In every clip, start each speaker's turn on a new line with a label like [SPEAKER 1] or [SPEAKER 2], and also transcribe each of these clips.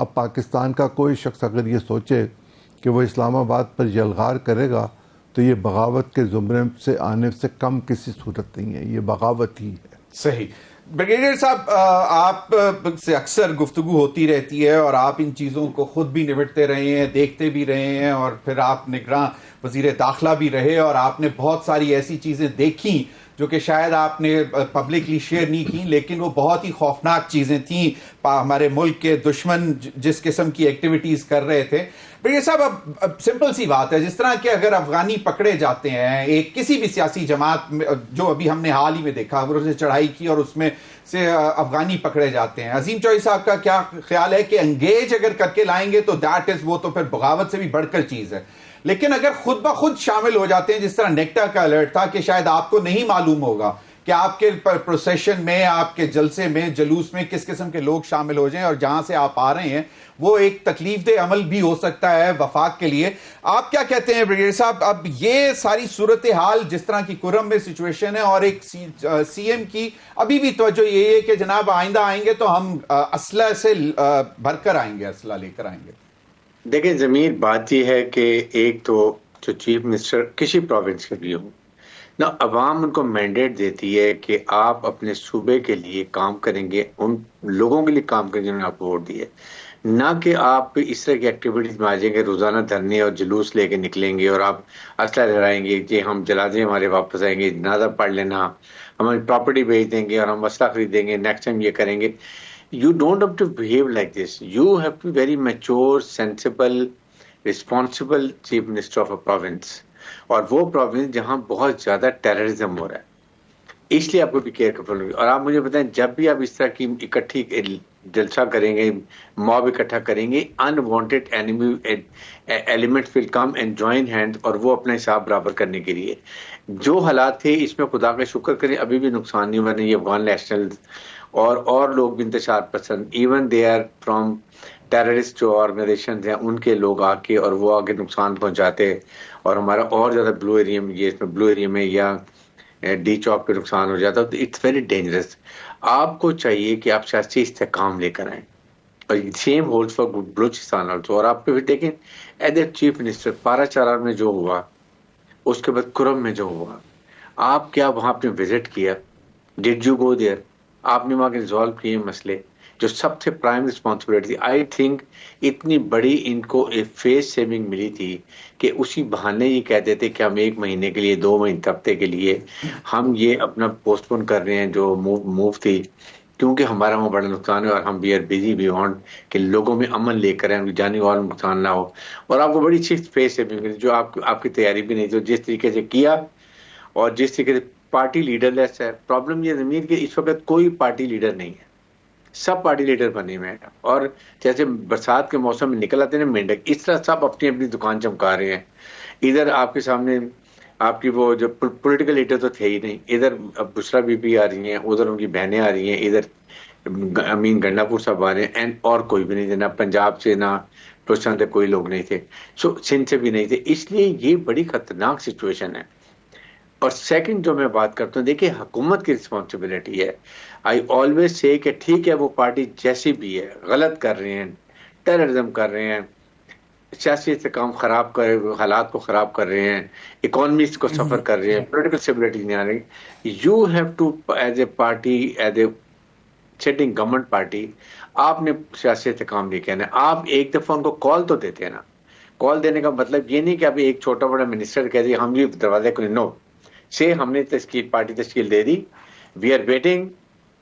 [SPEAKER 1] اب پاکستان کا کوئی شخص اگر یہ سوچے کہ وہ اسلام آباد پر یلغار کرے گا تو یہ بغاوت کے زمرے سے آنے سے کم کسی صورت نہیں ہے، یہ بغاوت ہی ہے۔
[SPEAKER 2] صحیح۔ بریگیڈیئر صاحب، آپ سے اکثر گفتگو ہوتی رہتی ہے اور آپ ان چیزوں کو خود بھی نمٹتے رہے ہیں، دیکھتے بھی رہے ہیں، اور پھر آپ نگراں وزیر داخلہ بھی رہے اور آپ نے بہت ساری ایسی چیزیں دیکھیں جو کہ شاید آپ نے پبلکلی شیئر نہیں کی، لیکن وہ بہت ہی خوفناک چیزیں تھیں۔ ہمارے ملک کے دشمن جس قسم کی ایکٹیویٹیز کر رہے تھے۔ بریگیڈیئر صاحب، اب سمپل سی بات ہے، جس طرح کہ اگر افغانی پکڑے جاتے ہیں، ایک کسی بھی سیاسی جماعت میں، جو ابھی ہم نے حال ہی میں دیکھا، انہوں نے چڑھائی کی اور اس میں سے افغانی پکڑے جاتے ہیں، عظیم چوہدری صاحب کا کیا خیال ہے کہ انگیج اگر کر کے لائیں گے تو دیٹ از، وہ تو پھر بغاوت سے بھی بڑھ کر چیز ہے، لیکن اگر خود بخود شامل ہو جاتے ہیں، جس طرح نیکٹا کا الرٹ تھا کہ شاید آپ کو نہیں معلوم ہوگا کہ آپ کے پروسیشن میں، آپ کے جلسے میں، جلوس میں کس قسم کے لوگ شامل ہو جائیں، اور جہاں سے آپ آ رہے ہیں وہ ایک تکلیف دہ عمل بھی ہو سکتا ہے وفاق کے لیے۔ آپ کیا کہتے ہیں بریگیڈیئر صاحب، اب یہ ساری صورتحال جس طرح کی کرم میں سچویشن ہے، اور ایک سی ایم کی ابھی بھی توجہ یہی ہے کہ جناب آئندہ آئیں گے تو ہم اسلحہ سے بھر کر آئیں گے، اسلحہ لے کر آئیں گے۔
[SPEAKER 3] دیکھیں ضمیر، بات یہ ہے کہ ایک تو جو چیف منسٹر کسی پروونس کے بھی ہوں نہ، عوام ان کو مینڈیٹ دیتی ہے کہ آپ اپنے صوبے کے لیے کام کریں گے، ان لوگوں کے لیے کام کریں جنہوں نے آپ کو ووٹ دیے، نہ کہ آپ اس طرح کی ایکٹیویٹیز میں آ جائیں گے، روزانہ دھرنے اور جلوس لے کے نکلیں گے اور آپ اسلحہ لہرائیں گے کہ ہم جنازے ہمارے واپس آئیں گے، جنازہ پڑھ لینا، ہماری پراپرٹی بیچ دیں گے اور ہم اسلحہ خریدیں گے، نیکسٹ ٹائم یہ کریں گے۔ You don't have to behave like this. You have to be very mature, sensible, responsible chief minister of a province. اور وہ پروونس جہاں بہت زیادہ ٹیررزم ہو رہا ہے، اس لیے آپ کو بھی کیئر کرنا ہوگی۔ اور آپ مجھے بتائیں، جب بھی آپ اس طرح کی اکٹھی جلسہ کریں گے، موب اکٹھا کریں گے، unwanted enemy elements will come and join hands، اور وہ اپنا حساب برابر کرنے کے لیے جو حالات تھے، اس میں خدا کا شکر کریں ابھی بھی نقصان نہیں ہوا، نہیں یہ افغان نیشنل اور لوگ بھی انتشار پسند، even they are from terrorist جو آرگنائزیشنز ہیں، ان کے لوگ آ کے اور وہ آگے نقصان پہنچاتے، اور ہمارا اور زیادہ بلو ایریا میں، یہ اس میں بلو ایریا میں یا ڈی چوک پہ نقصان ہو جاتا، تو اٹس ویری ڈینجرس۔ آپ کو چاہیے کہ آپ سیاسی استحکام لے کر آئیں، اور same hold for Balochistan also. اور آپ پہ بھی دیکھیں ایز اے چیف منسٹر، پارا چارار میں جو ہوا، اس کے بعد کرم میں جو ہوا، آپ کیا وہاں آپ نے وزٹ کیا؟ Did you go there? آپ نے وہاں کے ریزالو کیے مسئلے؟ جو سب سے پرائم رسپانسبلٹی تھی، آئی تھنک اتنی بڑی ان کو فیس سیونگ ملی تھی کہ اسی بہانے یہ کہہ دیتے کہ ہم 1 مہینے کے لیے، 2 مہینے، ہفتے کے لیے ہم یہ اپنا پوسٹ پون کر رہے ہیں جو موو تھی، کیونکہ ہمارا وہاں بڑا نقصان ہے اور ہم وی آر بزی بیونڈ کہ لوگوں میں امن لے کر ہیں، جانی والا نقصان نہ ہو۔ اور آپ کو بڑی اچھی فیس سیونگ ملی جو آپ کی تیاری بھی نہیں تھی، جس طریقے سے کیا اور جس طریقے سے پارٹی لیڈر لیس ہے۔ پرابلم یہ زمین کہ اس وقت کوئی پارٹی لیڈر نہیں ہے، سب پارٹی لیڈر بنے ہوئے ہیں، اور جیسے برسات کے موسم میں نکل آتے ہیں نا مینڈک، اس طرح سب اپنی اپنی دکان چمکا رہے ہیں۔ ادھر آپ کے سامنے آپ کی وہ جو پولیٹیکل لیڈر تو تھے ہی نہیں، ادھر بشرا بی بی آ رہی ہیں، ادھر ان کی بہنیں آ رہی ہیں، ادھر امین گنڈا پور صاحب آ رہے ہیں، اور کوئی بھی نہیں تھے، نہ پنجاب سے نہ بلوچستان سے کوئی لوگ نہیں تھے، سندھ سے بھی نہیں تھے۔ اس لیے یہ بڑی خطرناک سچویشن ہے۔ اور سیکنڈ جو میں بات کرتا ہوں، دیکھیں حکومت کی رسپانسبلٹی ہے۔ آئی آلویز سے کہ ٹھیک ہے وہ پارٹی جیسی بھی ہے، غلط کر رہے ہیں، ٹیررزم کر رہے ہیں، سیاسی استحکام خراب کر رہے ہیں، حالات کو خراب کر رہے ہیں، اکانومیز کو سفر کر رہے ہیں، پولیٹیکل اسٹیبلٹی نہیں آ رہی۔ You have to as a party, as a sitting government party, آپ نے سیاسی استحکام نہیں کہنا ہے۔ آپ ایک دفعہ ان کو کال تو دیتے ہیں نا۔ کال دینے کا مطلب یہ نہیں کہ ابھی ایک چھوٹا بڑا منسٹر کہہ دیا ہم یہ دروازے کو نو سے ہم نے پارٹی تشکیل دے دی، we are waiting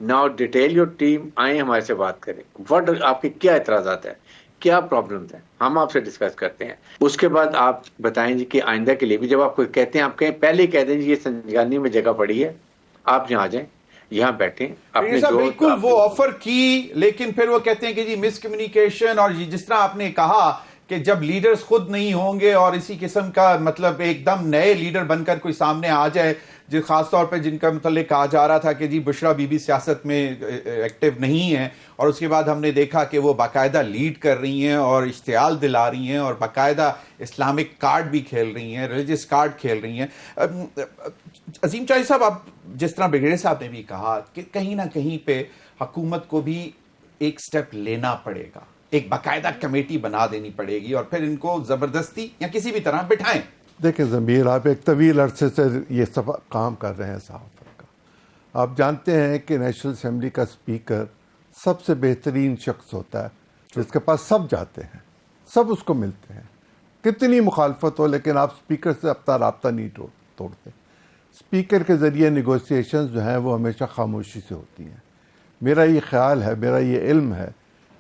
[SPEAKER 3] now, detail your team, آئیں ہمارے سے بات کریں، وٹ آپ کے کیا اعتراضات ہیں، کیا پرابلمز ہیں، ہم آپ سے ڈسکس کرتے ہیں۔ اس کے بعد آپ بتائیں جی کہ آئندہ کے لیے بھی جب آپ کو کہتے ہیں، آپ کہیں پہلے ہی کہہ دیں جی یہ سنجگانی میں جگہ پڑی ہے، آپ یہاں آ جائیں، یہاں بیٹھیں اپنے جو
[SPEAKER 2] بالکل وہ آفر کی، لیکن پھر وہ کہتے ہیں کہ جی مس کمیونیکیشن، اور جس طرح آپ نے کہا کہ جب لیڈرز خود نہیں ہوں گے اور اسی قسم کا مطلب ایک دم نئے لیڈر بن کر کوئی سامنے آ جائے، جو خاص طور پہ جن کا متعلق کہا جا رہا تھا کہ جی بشرا بی بی سیاست میں ایکٹیو نہیں ہیں، اور اس کے بعد ہم نے دیکھا کہ وہ باقاعدہ لیڈ کر رہی ہیں اور اشتعال دلا رہی ہیں اور باقاعدہ اسلامک کارڈ بھی کھیل رہی ہیں، ریلیجس کارڈ کھیل رہی ہیں۔ عظیم چوہدری صاحب، آپ جس طرح بریگیڈیئر صاحب نے بھی کہا کہ کہیں نہ کہیں پہ حکومت کو بھی ایک سٹیپ لینا پڑے گا، ایک باقاعدہ کمیٹی بنا دینی پڑے گی اور پھر ان کو زبردستی یا کسی بھی طرح بٹھائیں.
[SPEAKER 1] دیکھیں ضمیر، آپ ایک طویل عرصے سے یہ سب کام کر رہے ہیں صحافت کا. آپ جانتے ہیں کہ نیشنل اسمبلی کا اسپیکر سب سے بہترین شخص ہوتا ہے جس کے پاس سب جاتے ہیں، سب اس کو ملتے ہیں، کتنی مخالفت ہو لیکن آپ اسپیکر سے اپنا رابطہ نہیں توڑتے. اسپیکر کے ذریعے نیگوسیشنز جو ہیں وہ ہمیشہ خاموشی سے ہوتی ہیں. میرا یہ خیال ہے، میرا یہ علم ہے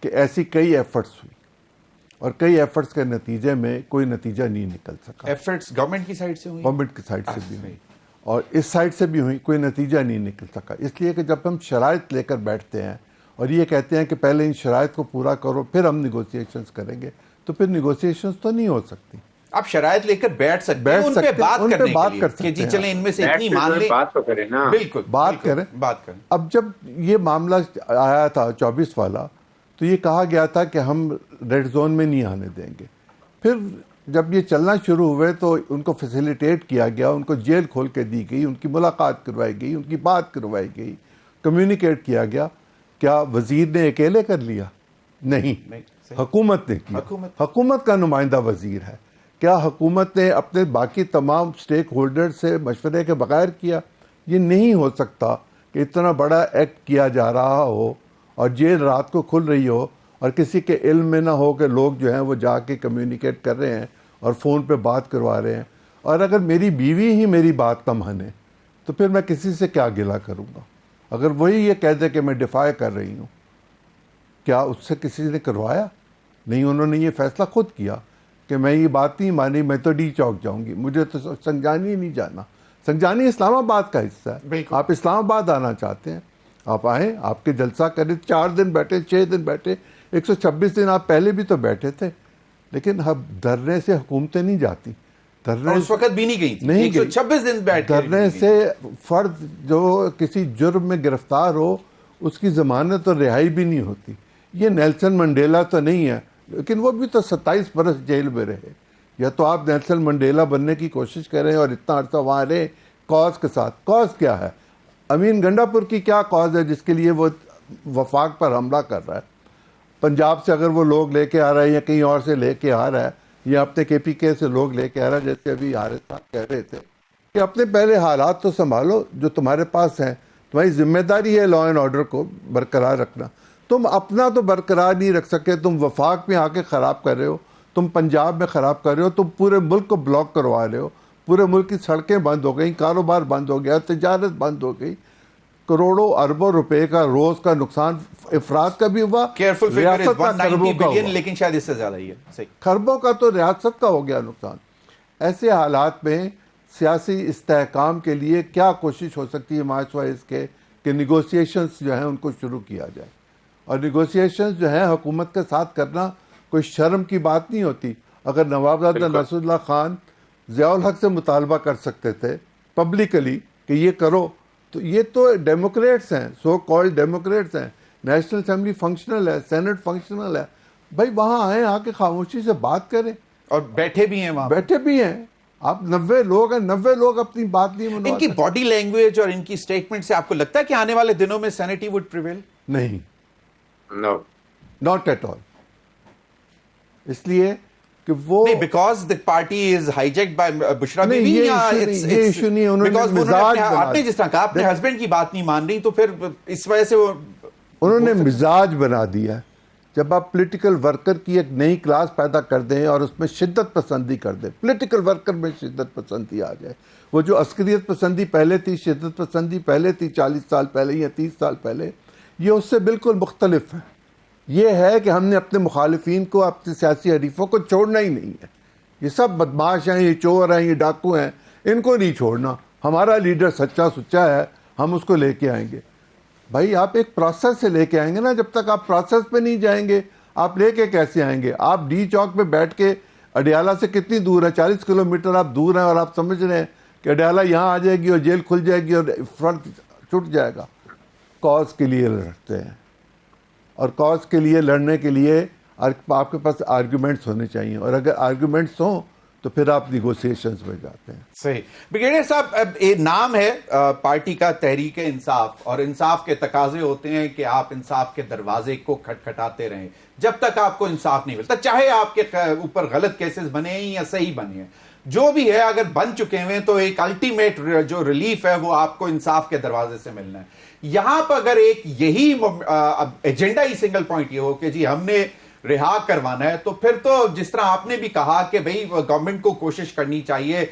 [SPEAKER 1] کہ ایسی کئی ایفرٹس ہوئی اور کئی ایفرٹس کے نتیجے میں کوئی نتیجہ نہیں نکل سکا.
[SPEAKER 2] ایفرٹس گورنمنٹ کی سائڈ سے ہوئی،
[SPEAKER 1] گورنمنٹ کی سائڈ سے بھی ہوئی اور اس سائڈ سے بھی ہوئی، کوئی نتیجہ نہیں نکل سکا. اس لیے کہ جب ہم شرائط لے کر بیٹھتے ہیں اور یہ کہتے ہیں کہ پہلے ان شرائط کو پورا کرو پھر ہم نیگوسیشنز کریں گے، تو پھر نیگوسیشنز تو نہیں ہو سکتی.
[SPEAKER 2] آپ شرائط لے کر بیٹھ سکتے ہیں، ان پہ بات کرنے کے لیے کہ جی چلیں ان میں سے اتنی مان لیں،
[SPEAKER 3] بات تو کریں نا.
[SPEAKER 2] بالکل
[SPEAKER 1] بات کریں. اب جب یہ معاملہ آیا تھا 24 والا تو یہ کہا گیا تھا کہ ہم ریڈ زون میں نہیں آنے دیں گے. پھر جب یہ چلنا شروع ہوئے تو ان کو فیسیلیٹیٹ کیا گیا، ان کو جیل کھول کے دی گئی، ان کی ملاقات کروائی گئی، ان کی بات کروائی گئی، کمیونیکیٹ کیا گیا. کیا وزیر نے اکیلے کر لیا؟ نہیں، حکومت نے کیا. حکومت کا نمائندہ وزیر ہے. کیا حکومت نے اپنے باقی تمام سٹیک ہولڈر سے مشورے کے بغیر کیا؟ یہ نہیں ہو سکتا کہ اتنا بڑا ایکٹ کیا جا رہا ہو اور جیل رات کو کھل رہی ہو اور کسی کے علم میں نہ ہو کہ لوگ جو ہیں وہ جا کے کمیونیکیٹ کر رہے ہیں اور فون پہ بات کروا رہے ہیں. اور اگر میری بیوی ہی میری بات نہ مانے تو پھر میں کسی سے کیا گلہ کروں گا؟ اگر وہی یہ کہہ دے کہ میں دفاع کر رہی ہوں، کیا اس سے کسی نے کروایا؟ نہیں، انہوں نے یہ فیصلہ خود کیا کہ میں یہ بات نہیں مانی، میں تو ڈی چوک جاؤں گی، مجھے تو سنجانی نہیں جانا. سنجانی اسلام آباد کا حصہ ہے. آپ اسلام آباد آنا چاہتے ہیں، آپ آئیں، آپ کے جلسہ کریں. 4 دن بیٹھے، 6 دن بیٹھے، 126 دن آپ پہلے بھی تو بیٹھے تھے. لیکن اب دھرنے سے حکومتیں نہیں جاتی. دھرنے
[SPEAKER 2] اس وقت بھی نہیں گئی تھی، 126 دن بیٹھ کے.
[SPEAKER 1] دھرنے سے فرد جو کسی جرم میں گرفتار ہو اس کی ضمانت اور رہائی بھی نہیں ہوتی. یہ نیلسن منڈیلا تو نہیں ہے، لیکن وہ بھی تو 27 برس جیل میں رہے. یا تو آپ نیلسن منڈیلا بننے کی کوشش کریں اور اتنا عرصہ وہاں رہے کاز کے ساتھ. کاز کیا ہے؟ امین گنڈا پور کی کیا کاز ہے جس کے لیے وہ وفاق پر حملہ کر رہا ہے؟ پنجاب سے اگر وہ لوگ لے کے آ رہا ہے یا کہیں اور سے لے کے آ رہا ہے یا اپنے کے پی کے سے لوگ لے کے آ رہا ہے، جیسے ابھی حارث صاحب کہہ رہے تھے کہ اپنے پہلے حالات تو سنبھالو جو تمہارے پاس ہیں. تمہاری ذمہ داری ہے لا اینڈ آرڈر کو برقرار رکھنا. تم اپنا تو برقرار نہیں رکھ سکے، تم وفاق میں آ کے خراب کر رہے ہو، تم پنجاب میں خراب کر رہے ہو، تم پورے ملک کو بلاک کروا رہے ہو. پورے ملک کی سڑکیں بند ہو گئیں، کاروبار بند ہو گیا، تجارت بند ہو گئی. کروڑوں اربوں روپے کا روز کا نقصان افراد کا بھی ہوا، ریاست کا خربوں کا ہوا.
[SPEAKER 2] لیکن شاید اس سے زیادہ ہی ہے،
[SPEAKER 1] خربوں کا تو ریاست کا ہو گیا نقصان. ایسے حالات میں سیاسی استحکام کے لیے کیا کوشش ہو سکتی ہے ماچوائے اس کے کہ نیگوسیشنز جو ہیں ان کو شروع کیا جائے. اور نیگوسیشنز جو ہیں حکومت کے ساتھ کرنا کوئی شرم کی بات نہیں ہوتی. اگر نوابزادہ نصر اللہ خان ضیاء الحق سے مطالبہ کر سکتے تھے پبلکلی کہ یہ کرو، تو یہ تو ڈیموکریٹس ہیں، سو کالڈ ڈیموکریٹس ہیں. نیشنل اسمبلی فنکشنل ہے، سینٹ فنکشنل ہے. بھائی وہاں آئیں، آ کے خاموشی سے بات کریں.
[SPEAKER 2] اور بیٹھے بھی ہیں وہاں،
[SPEAKER 1] بیٹھے بھی ہیں. آپ 90 لوگ ہیں، 90 لوگ اپنی بات نہیں منوا.
[SPEAKER 2] ان کی باڈی لینگویج اور ان کی سٹیٹمنٹ سے آپ کو لگتا ہے کہ آنے والے دنوں میں سینیٹی وڈ پریویل؟
[SPEAKER 1] نہیں،
[SPEAKER 3] نو،
[SPEAKER 1] ناٹ ایٹ آل. اس لیے کہ وہ
[SPEAKER 2] because the party is hijacked by Bushra Bibi بی.
[SPEAKER 1] یہ ایشو نہیں. انہوں نے مزاج،
[SPEAKER 2] آپ نے جس طرح کہا اپنے ہسبینڈ کی بات نہیں مان رہی تو پھر اس وجہ سے وہ
[SPEAKER 1] انہوں نے مزاج بنا دیا. جب آپ پولیٹیکل ورکر کی ایک نئی کلاس پیدا کر دیں اور اس میں شدت پسندی کر دیں، پولیٹیکل ورکر میں شدت پسندی آ جائے. وہ جو عسکریت پسندی پہلے تھی، شدت پسندی پہلے تھی 40 سال پہلے یا 30 سال پہلے، یہ اس سے بالکل مختلف ہے. یہ ہے کہ ہم نے اپنے مخالفین کو، اپنے سیاسی حریفوں کو چھوڑنا ہی نہیں ہے. یہ سب بدماش ہیں، یہ چور ہیں، یہ ڈاکو ہیں، ان کو نہیں چھوڑنا. ہمارا لیڈر سچا سچا ہے، ہم اس کو لے کے آئیں گے. بھائی آپ ایک پروسیس سے لے کے آئیں گے نا. جب تک آپ پروسیس پہ نہیں جائیں گے آپ لے کے کیسے آئیں گے؟ آپ ڈی چوک پہ بیٹھ کے، اڈیالہ سے کتنی دور ہے؟ 40 کلومیٹر آپ دور ہیں اور آپ سمجھ رہے ہیں کہ اڈیالہ یہاں آ جائے گی اور جیل کھل جائے گی اور فرق چھٹ جائے گا. کاز کے لیے لڑتے ہیں، اور کاز کے لیے لڑنے کے لیے آپ کے پاس آرگومنٹس ہونے چاہیے. اور اگر آرگومنٹس ہوں تو پھر آپ نیگوسیشنز میں جاتے ہیں.
[SPEAKER 2] صحیح. بریگیڈیئر صاحب، اب یہ نام ہے پارٹی کا تحریک انصاف، اور انصاف کے تقاضے ہوتے ہیں کہ آپ انصاف کے دروازے کو کھٹکھٹاتے رہیں جب تک آپ کو انصاف نہیں ملتا، چاہے آپ کے اوپر غلط کیسز بنے ہیں یا صحیح بنے ہیں. جو بھی ہے، اگر بن چکے ہیں تو ایک الٹیمیٹ جو ریلیف ہے وہ آپ کو انصاف کے دروازے سے ملنا ہے. یہاں پر اگر ایک یہی ایجنڈا ہی سنگل پوائنٹ یہ ہو کہ جی ہم نے رہا کروانا ہے، تو پھر تو جس طرح آپ نے بھی کہا کہ بھئی گورنمنٹ کو کوشش کرنی چاہیے،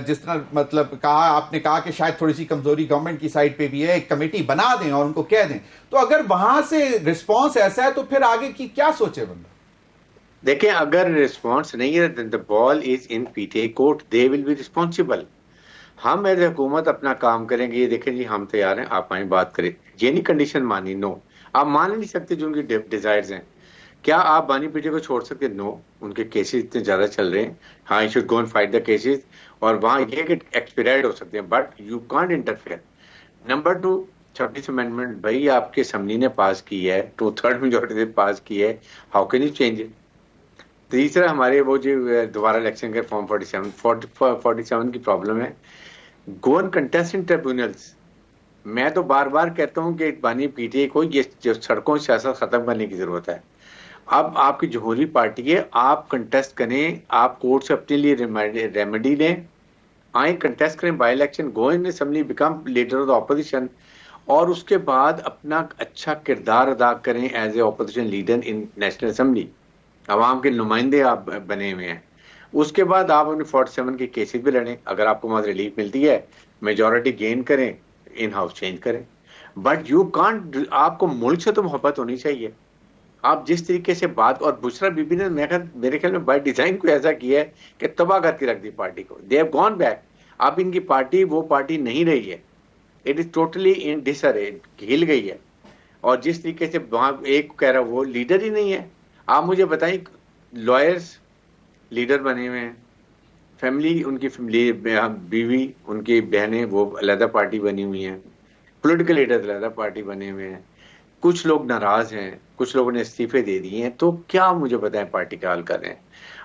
[SPEAKER 2] جس طرح مطلب کہا آپ نے کہا کہ شاید تھوڑی سی کمزوری گورنمنٹ کی سائڈ پہ بھی ہے، ایک کمیٹی بنا دیں اور ان کو کہہ دیں. تو اگر وہاں سے رسپانس ایسا ہے تو پھر آگے کی کیا سوچے بندہ؟
[SPEAKER 3] دیکھیں، اگر رسپانس نہیں ہے the ball is in PTA court, they will be responsible. ہم ایز حکومت اپنا کام کریں گے. یہ دیکھیں جی ہم تیار ہیں، آپ آئیں بات کریں. یہ نہیں کنڈیشن مانی، نو. آپ مان نہیں سکتے جو ان کی ڈیزائرز ہیں. کیا آپ بانی پیٹے کو چھوڑ سکتے؟ نو. ان کے کیسز اتنے زیادہ چل رہے ہیں. ہاں، you should go and fight the cases, اور وہاں یہ کہ ایکسپیرائڈ ہو سکتے ہیں، but you can't interfere. Number 2، 26 amendment بھائی آپ کے اسمبلی نے پاس کی ہے، 2/3 میجورٹی سے پاس کی ہے. How can you change it? تیسرا، ہمارے وہ جو دوبارہ الیکشن کے فارم 47 کی پرابلم ہے. Go and contest in tribunals. میں تو بار بار کہتا ہوں کہ بانی پی ٹی اے کو یہ جو سڑکوں سیاست ختم کرنے کی ضرورت ہے. اب آپ کی جمہوری پارٹی ہے، آپ کنٹیسٹ کریں، آپ کورٹ سے اپنے لیے ریمیڈی لیں، آئیں کنٹیسٹ کریں by election, go in assembly, become leader of the opposition, اور اس کے بعد اپنا اچھا کردار ادا کریں as a opposition leader in national assembly. عوام کے نمائندے آپ بنے ہوئے ہیں. اس کے بعد آپ اپنے 47 کے کیسز بھی لڑیں. اگر آپ کو وہاں ریلیف ملتی ہے، میجورٹی گین کریں، ان ہاؤس چینج کریں. But you can't. آپ کو ملک سے تو محبت ہونی چاہیے. آپ جس طریقے سے بات، اور بشرا بی بی نے میرے خیال میں بائی ڈیزائن کو ایسا کیا ہے کہ تباہ کر کے رکھ دی پارٹی کو. They have gone back. اب ان کی پارٹی وہ پارٹی نہیں رہی ہے. اٹ از ٹوٹلی ان ڈس ارے، ہل گئی ہے. اور جس طریقے سے وہاں ایک کہہ رہا وہ لیڈر ہی نہیں ہے. آپ مجھے بتائیں، لائرز لیڈر بنے ہوئے ہیں، فیملی ان کی بیوی، ان کی بہنیں وہ علیحدہ پارٹی بنی ہوئی ہیں، پولیٹیکل لیڈر علیحدہ پارٹی بنے ہوئے ہیں. کچھ لوگ ناراض ہیں، کچھ لوگوں نے استعفے دے دیے ہیں. تو کیا مجھے بتائیں پارٹی کا حال کر رہے ہیں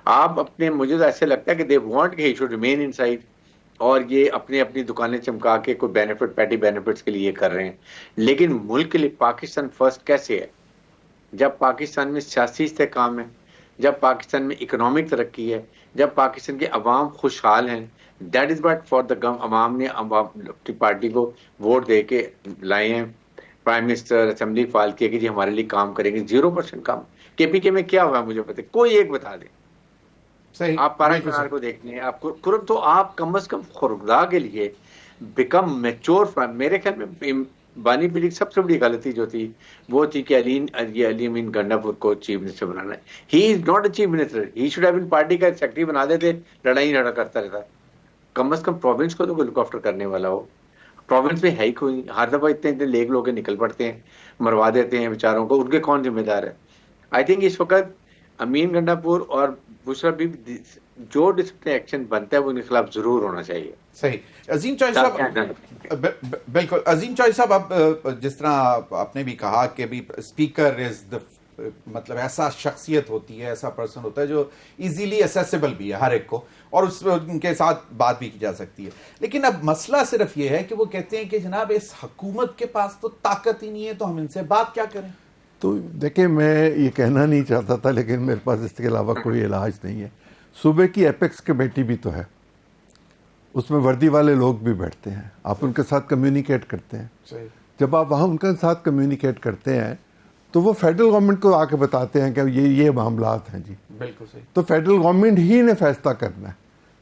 [SPEAKER 3] آپ اپنے؟ مجھے تو ایسے لگتا ہے کہ دے وانٹ کہ he should remain in side, اور یہ اپنی دکانیں چمکا کے کوئی بینیفٹ، پیٹی بینیفٹس کے لیے کر رہے ہیں. لیکن ملک کے لیے پاکستان فرسٹ کیسے ہے؟ جب پاکستان میں سیاسی استحکام ہے، جب پاکستان میں اکنامک ترقی ہے، جب پاکستان کے عوام خوشحال ہیں. That is what for the عوام نے اپنی پارٹی کو ووٹ دے کے لائے ہیں. پرائم منسٹر، اسمبلی فال کیا کہ جی ہمارے لیے کام کریں گے. 0% کام. کے پی کے میں کیا ہوا مجھے پتہ، کوئی ایک بتا دیں.
[SPEAKER 2] صحیح.
[SPEAKER 3] آپ پارا کو دیکھ لیں، آپ کو تو آپ کم از کم خورگدہ کے لیے بیکم میچور. میرے خیال میں بانی پیٹی کی سب سے بڑی غلطی جو تھی وہ تھی کہ علی امین گنڈاپور کو چیف منسٹر بنانا ہے. He is not a chief minister. He should have been party کا سیکرٹری بنا دیتے، لڑائی لڑا کرتا رہتا. کم از کم پروونس کو تو لک آفٹر کرنے والا ہو. پروونس میں ہے ہی کوئی. ہر دفعہ اتنے لیگ لوگ نکل پڑتے ہیں، مروا دیتے ہیں بیچاروں کو. ان کے کون ذمہ دار ہے؟ آئی تھنک اس وقت امین گنڈاپور اور بشرا بھی جو ڈسپلن ایکشن بنتا ہے وہ ان کے خلاف ضرور ہونا چاہیے.
[SPEAKER 2] صحیح. عظیم چوہدری صاحب، بالکل عظیم چوہدری صاحب، اب جس طرح آپ نے بھی کہا کہ بھی اسپیکر از دا، مطلب ایسا شخصیت ہوتی ہے، ایسا پرسن ہوتا ہے جو ایزیلی اسیسیبل بھی ہے ہر ایک کو، اور ان کے ساتھ بات بھی کی جا سکتی ہے. لیکن اب مسئلہ صرف یہ ہے کہ وہ کہتے ہیں کہ جناب اس حکومت کے پاس تو طاقت ہی نہیں ہے، تو ہم ان سے بات کیا کریں؟
[SPEAKER 1] تو دیکھیں، میں یہ کہنا نہیں چاہتا تھا، لیکن میرے پاس اس کے علاوہ کوئی علاج نہیں ہے. صوبے کی ایپیکس کمیٹی بھی تو ہے، اس میں وردی والے لوگ بھی بیٹھتے ہیں، آپ ان کے ساتھ کمیونیکیٹ کرتے ہیں. جب آپ وہاں ان کے ساتھ کمیونیکیٹ کرتے ہیں تو وہ فیڈرل گورنمنٹ کو آ کے بتاتے ہیں کہ یہ معاملات ہیں جی. بالکل صحیح. تو فیڈرل گورنمنٹ ہی نے فیصلہ کرنا ہے.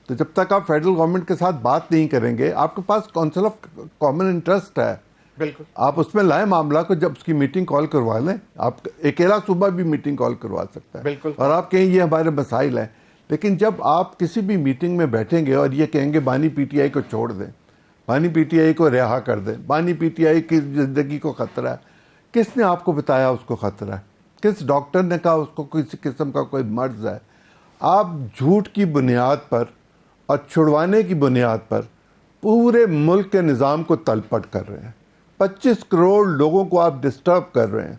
[SPEAKER 1] تو جب تک آپ فیڈرل گورنمنٹ کے ساتھ بات نہیں کریں گے، آپ کے پاس کونسل آف کامن انٹرسٹ ہے، بالکل آپ اس میں لائیں معاملہ کو. جب اس کی میٹنگ کال کروا لیں، آپ اکیلا صوبہ بھی میٹنگ کال کروا سکتا ہے، بالکل، اور آپ کہیں یہ ہمارے مسائل ہیں. لیکن جب آپ کسی بھی میٹنگ میں بیٹھیں گے اور یہ کہیں گے بانی پی ٹی آئی کو چھوڑ دیں، بانی پی ٹی آئی کو رہا کر دیں، بانی پی ٹی آئی کی زندگی کو خطرہ ہے، کس نے آپ کو بتایا اس کو خطرہ ہے؟ کس ڈاکٹر نے کہا اس کو کسی قسم کا کوئی مرض ہے؟ آپ جھوٹ کی بنیاد پر اور چھڑوانے کی بنیاد پر پورے ملک کے نظام کو تلپٹ کر رہے ہیں. 25 کروڑ لوگوں کو آپ ڈسٹرب کر رہے ہیں.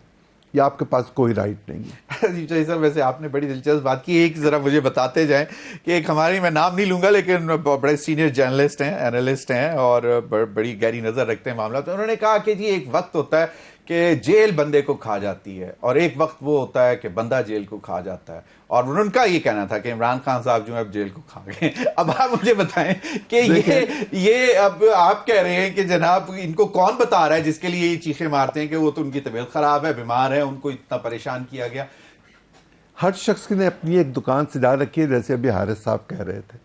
[SPEAKER 1] یہ آپ کے پاس کوئی رائٹ نہیں ہے.
[SPEAKER 2] عظیم چودھری صاحب ویسے آپ نے بڑی دلچسپ بات کی. ایک ذرا مجھے بتاتے جائیں کہ ایک ہماری، میں نام نہیں لوں گا لیکن بڑے سینئر جرنلسٹ ہیں، اینالسٹ ہیں اور بڑی گہری نظر رکھتے ہیں معاملات. انہوں نے کہا کہ جی ایک وقت ہوتا ہے کہ جیل بندے کو کھا جاتی ہے اور ایک وقت وہ ہوتا ہے کہ بندہ جیل کو کھا جاتا ہے. اور ان کا یہ کہنا تھا کہ عمران خان صاحب جو ہے اب جیل کو کھا گئے. اب آپ مجھے بتائیں کہ یہ اب آپ کہہ رہے ہیں کہ جناب ان کو کون بتا رہا ہے جس کے لیے یہ چیخیں مارتے ہیں کہ وہ تو ان کی طبیعت خراب ہے، بیمار ہے، ان کو اتنا پریشان کیا گیا.
[SPEAKER 1] ہر شخص نے اپنی ایک دکان سجا رکھی ہے، جیسے ابھی حارث صاحب کہہ رہے تھے.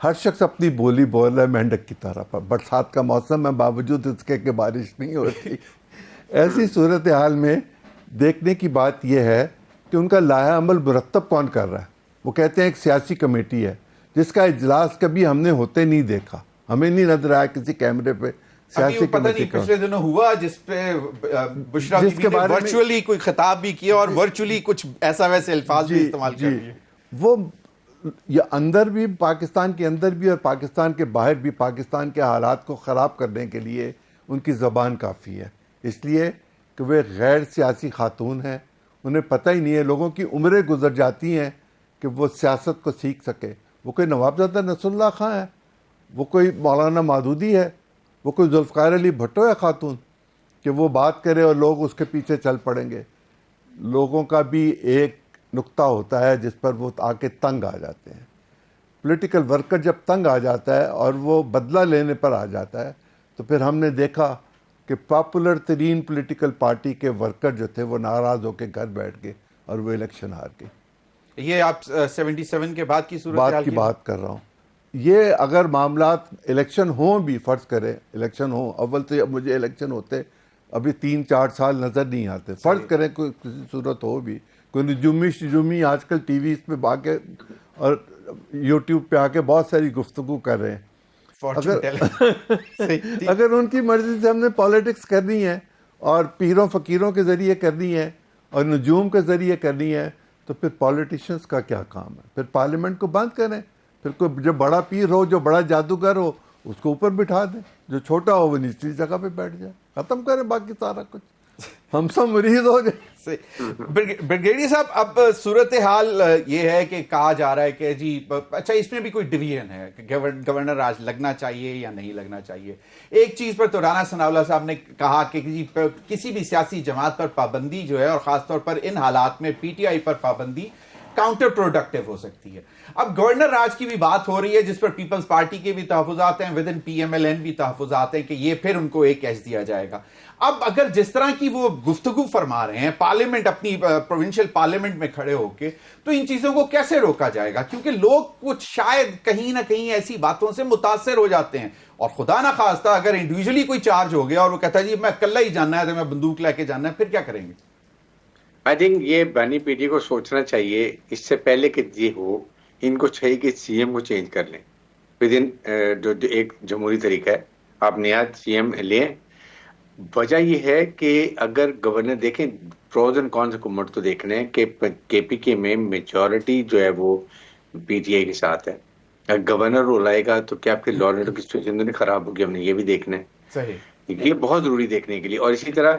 [SPEAKER 1] ہر شخص اپنی بولی بول رہا ہے مینڈک کی طرح پر. برسات کا موسم ہے، باوجود اس کے کہ بارش نہیں ہوتی. ایسی صورتحال میں دیکھنے کی بات یہ ہے کہ ان کا لائحہ عمل مرتب کون کر رہا ہے. وہ کہتے ہیں ایک سیاسی کمیٹی ہے جس کا اجلاس کبھی ہم نے ہوتے نہیں دیکھا، ہمیں نہیں نظر آیا کسی کیمرے پہ سیاسی کمیٹی کا.
[SPEAKER 2] پچھلے دنوں ہوا جس پہ بشرا بی بی نے ورچولی کوئی خطاب بھی کیا اور ورچولی کچھ ایسا ویسے الفاظ بھی استعمال کر لیے.
[SPEAKER 1] وہ یہ اندر بھی، پاکستان کے اندر بھی اور پاکستان کے باہر بھی، پاکستان کے حالات کو خراب کرنے کے لیے ان کی زبان کافی ہے. اس لیے کہ وہ غیر سیاسی خاتون ہیں، انہیں پتہ ہی نہیں ہے، لوگوں کی عمریں گزر جاتی ہیں کہ وہ سیاست کو سیکھ سکے. وہ کوئی نوابزادہ نصر اللہ خان ہے، وہ کوئی مولانا مودودی ہے، وہ کوئی ذوالفقار علی بھٹو ہے خاتون کہ وہ بات کرے اور لوگ اس کے پیچھے چل پڑیں گے. لوگوں کا بھی ایک نقطہ ہوتا ہے جس پر وہ آ کے تنگ آ جاتے ہیں. پولیٹیکل ورکر جب تنگ آ جاتا ہے اور وہ بدلہ لینے پر آ جاتا ہے تو پھر ہم نے دیکھا کہ پاپولر ترین پولیٹیکل پارٹی کے ورکر جو تھے وہ ناراض ہو کے گھر بیٹھ گئے اور وہ الیکشن ہار گئے.
[SPEAKER 2] یہ آپ 77 کے بعد کی صورت
[SPEAKER 1] کی بات کر رہا ہوں. یہ اگر معاملات الیکشن ہوں بھی، فرض کریں الیکشن ہوں، اول تو مجھے الیکشن ہوتے ابھی 3-4 سال نظر نہیں آتے. فرض کریں کوئی کسی صورت ہو بھی، کوئی نجومی آج کل ٹی وی پہ آ کے اور یوٹیوب پہ آ کے بہت ساری گفتگو کر رہے ہیں. اگر ان کی مرضی سے ہم نے پالیٹکس کرنی ہے اور پیروں فقیروں کے ذریعے کرنی ہے اور نجوم کے ذریعے کرنی ہے تو پھر پالیٹیشنز کا کیا کام ہے؟ پھر پارلیمنٹ کو بند کریں. پھر کوئی جو بڑا پیر ہو، جو بڑا جادوگر ہو، اس کو اوپر بٹھا دیں، جو چھوٹا ہو وہ نچلی جگہ پہ بیٹھ جائے. ختم کریں باقی سارا کچھ، ہم سب مریض ہو جائیں.
[SPEAKER 2] بریگیڈیئر صاحب اب صورتحال یہ ہے کہ کہا جا رہا ہے کہ جی اچھا اس میں بھی کوئی ڈویژن ہے کہ گورنر راج لگنا چاہیے یا نہیں لگنا چاہیے. ایک چیز پر تو رانا ثناء اللہ صاحب نے کہا کہ جی کسی بھی سیاسی جماعت پر پابندی جو ہے اور خاص طور پر ان حالات میں پی ٹی آئی پر پابندی کاؤنٹر پروڈکٹیو ہو سکتی ہے. اب گورنر راج کی بھی بات ہو رہی ہے جس پر پیپلز پارٹی کے بھی تحفظات ہیں، within P M L N بھی تحفظات ہیں کہ یہ پھر ان کو ایک ایج دیا جائے گا. اب اگر جس طرح کی وہ گفتگو فرما رہے ہیں پارلیمنٹ، اپنی پروونشل پارلیمنٹ میں کھڑے ہو کے، تو ان چیزوں کو کیسے روکا جائے گا؟ کیونکہ لوگ کچھ شاید کہیں نہ کہیں ایسی باتوں سے متاثر ہو جاتے ہیں اور خدا نہ خواستہ اگر انڈیویجولی کوئی چارج ہو گیا اور وہ کہتا ہے جی میں اکلا ہی جاننا ہے تو میں بندوق لے کے جاننا ہے، پھر کیا کریں گے؟
[SPEAKER 3] آئی تھنک یہ بانی پی ٹی کو سوچنا چاہیے اس سے پہلے کہ یہ ہو، ان کو چاہیے کہ سی ایم کو چینج کر لیں ود ان جو ایک جمہوری طریقہ ہے، آپ نیا سی ایم لیں. وجہ یہ ہے کہ اگر گورنر دیکھیں پروز اینڈ کونس حکومت تو دیکھنا ہے کہ کے پی کے میں میجورٹی جو ہے وہ پی ٹی آئی کے ساتھ ہے. اگر گورنر رول آئے گا تو کیا پھر لا اینڈ آرڈر کی سچویشن نہیں خراب ہوگی؟ ہم نے یہ بھی دیکھنا ہے.
[SPEAKER 2] صحیح،
[SPEAKER 3] یہ بہت ضروری دیکھنے کے لیے. اور اسی طرح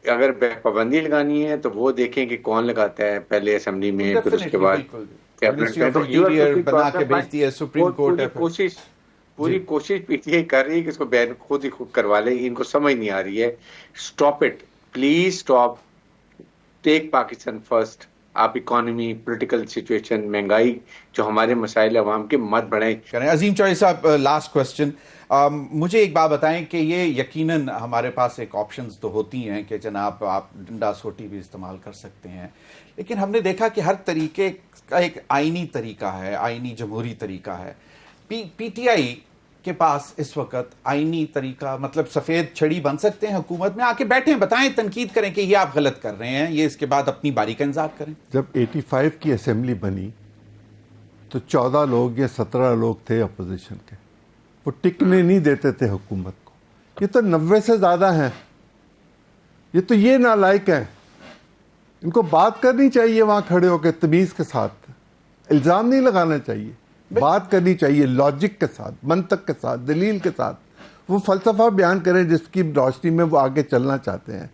[SPEAKER 3] اگر پابندی لگانی ہے تو وہ دیکھیں کہ کون لگاتا ہے، پہلے اسمبلی میں، پھر اس کے بعد پوری کوشش پی ٹی آئی کر رہی ہے کہ اس کو بین خود ہی خود کروا لیں. ان کو سمجھ نہیں آ رہی ہے. Stop it please, stop, take Pakistan first. آپ اکانومی، پولیٹیکل سچویشن، مہنگائی جو ہمارے مسائل عوام کے مت بڑھائیں.
[SPEAKER 2] عظیم چودھری صاحب لاسٹ کوسچن، مجھے ایک بات بتائیں کہ یہ یقیناً ہمارے پاس ایک آپشنز تو ہوتی ہیں کہ جناب آپ ڈنڈا سوٹی بھی استعمال کر سکتے ہیں، لیکن ہم نے دیکھا کہ ہر طریقے کا ایک آئینی طریقہ ہے، آئینی جمہوری طریقہ ہے. پی ٹی آئی کے پاس اس وقت آئینی طریقہ مطلب سفید چھڑی بن سکتے ہیں حکومت میں، آ کے بیٹھیں، بتائیں، تنقید کریں کہ یہ آپ غلط کر رہے ہیں، یہ اس کے بعد اپنی باری کا انتظار کریں.
[SPEAKER 1] جب 85 کی اسمبلی بنی تو 14 لوگ یا 17 لوگ تھے اپوزیشن کے، وہ ٹکنے نہیں دیتے تھے حکومت کو. یہ تو 90 سے زیادہ ہیں. یہ نالائق ہیں. ان کو بات کرنی چاہیے وہاں کھڑے ہو کے تمیز کے ساتھ، الزام نہیں لگانا چاہیے، بات کرنی چاہیے لاجک کے ساتھ، منطق کے ساتھ، دلیل کے ساتھ. وہ فلسفہ بیان کریں جس کی روشنی میں وہ آگے چلنا چاہتے ہیں.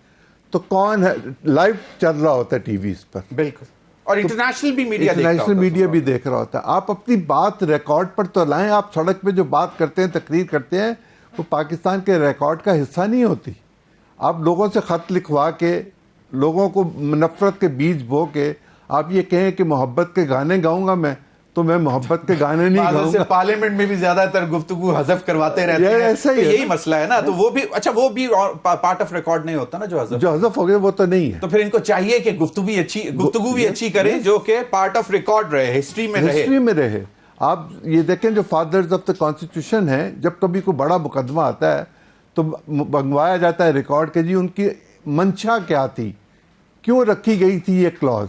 [SPEAKER 1] تو کون ہے لائیو چل رہا ہوتا ہے ٹی ویز پر,
[SPEAKER 2] بالکل, اور انٹرنیشنل بھی میڈیا
[SPEAKER 1] انٹرنیشنل میڈیا بھی دیکھ رہا ہوتا ہے. آپ اپنی بات ریکارڈ پر تو لائیں. آپ سڑک پہ جو بات کرتے ہیں, تقریر کرتے ہیں, وہ پاکستان کے ریکارڈ کا حصہ نہیں ہوتی. آپ لوگوں سے خط لکھوا کے, لوگوں کو نفرت کے بیج بو کے آپ یہ کہیں کہ محبت کے گانے گاؤں گا میں, تو میں محبت کے گانے نہیں گاؤں گا.
[SPEAKER 2] پارلیمنٹ میں بھی زیادہ تر گفتگو حذف کرواتے رہتے ہیں,
[SPEAKER 1] ایسا ہی
[SPEAKER 2] یہی مسئلہ ہے نا. تو وہ بھی اچھا, وہ بھی پارٹ آف ریکارڈ نہیں ہوتا نا جو
[SPEAKER 1] حذف ہو گئے, وہ تو نہیں ہے.
[SPEAKER 2] تو پھر ان کو چاہیے کہ گفتگو بھی اچھی کریں جو کہ پارٹ آف ریکارڈ رہے, ہسٹری میں رہے.
[SPEAKER 1] آپ یہ دیکھیں جو فادرز آف دا کانسٹیٹیوشن ہیں, جب کبھی کوئی بڑا مقدمہ آتا ہے تو منگوایا جاتا ہے ریکارڈ کے, جی ان کی منشا کیا تھی, کیوں رکھی گئی تھی یہ کلوز,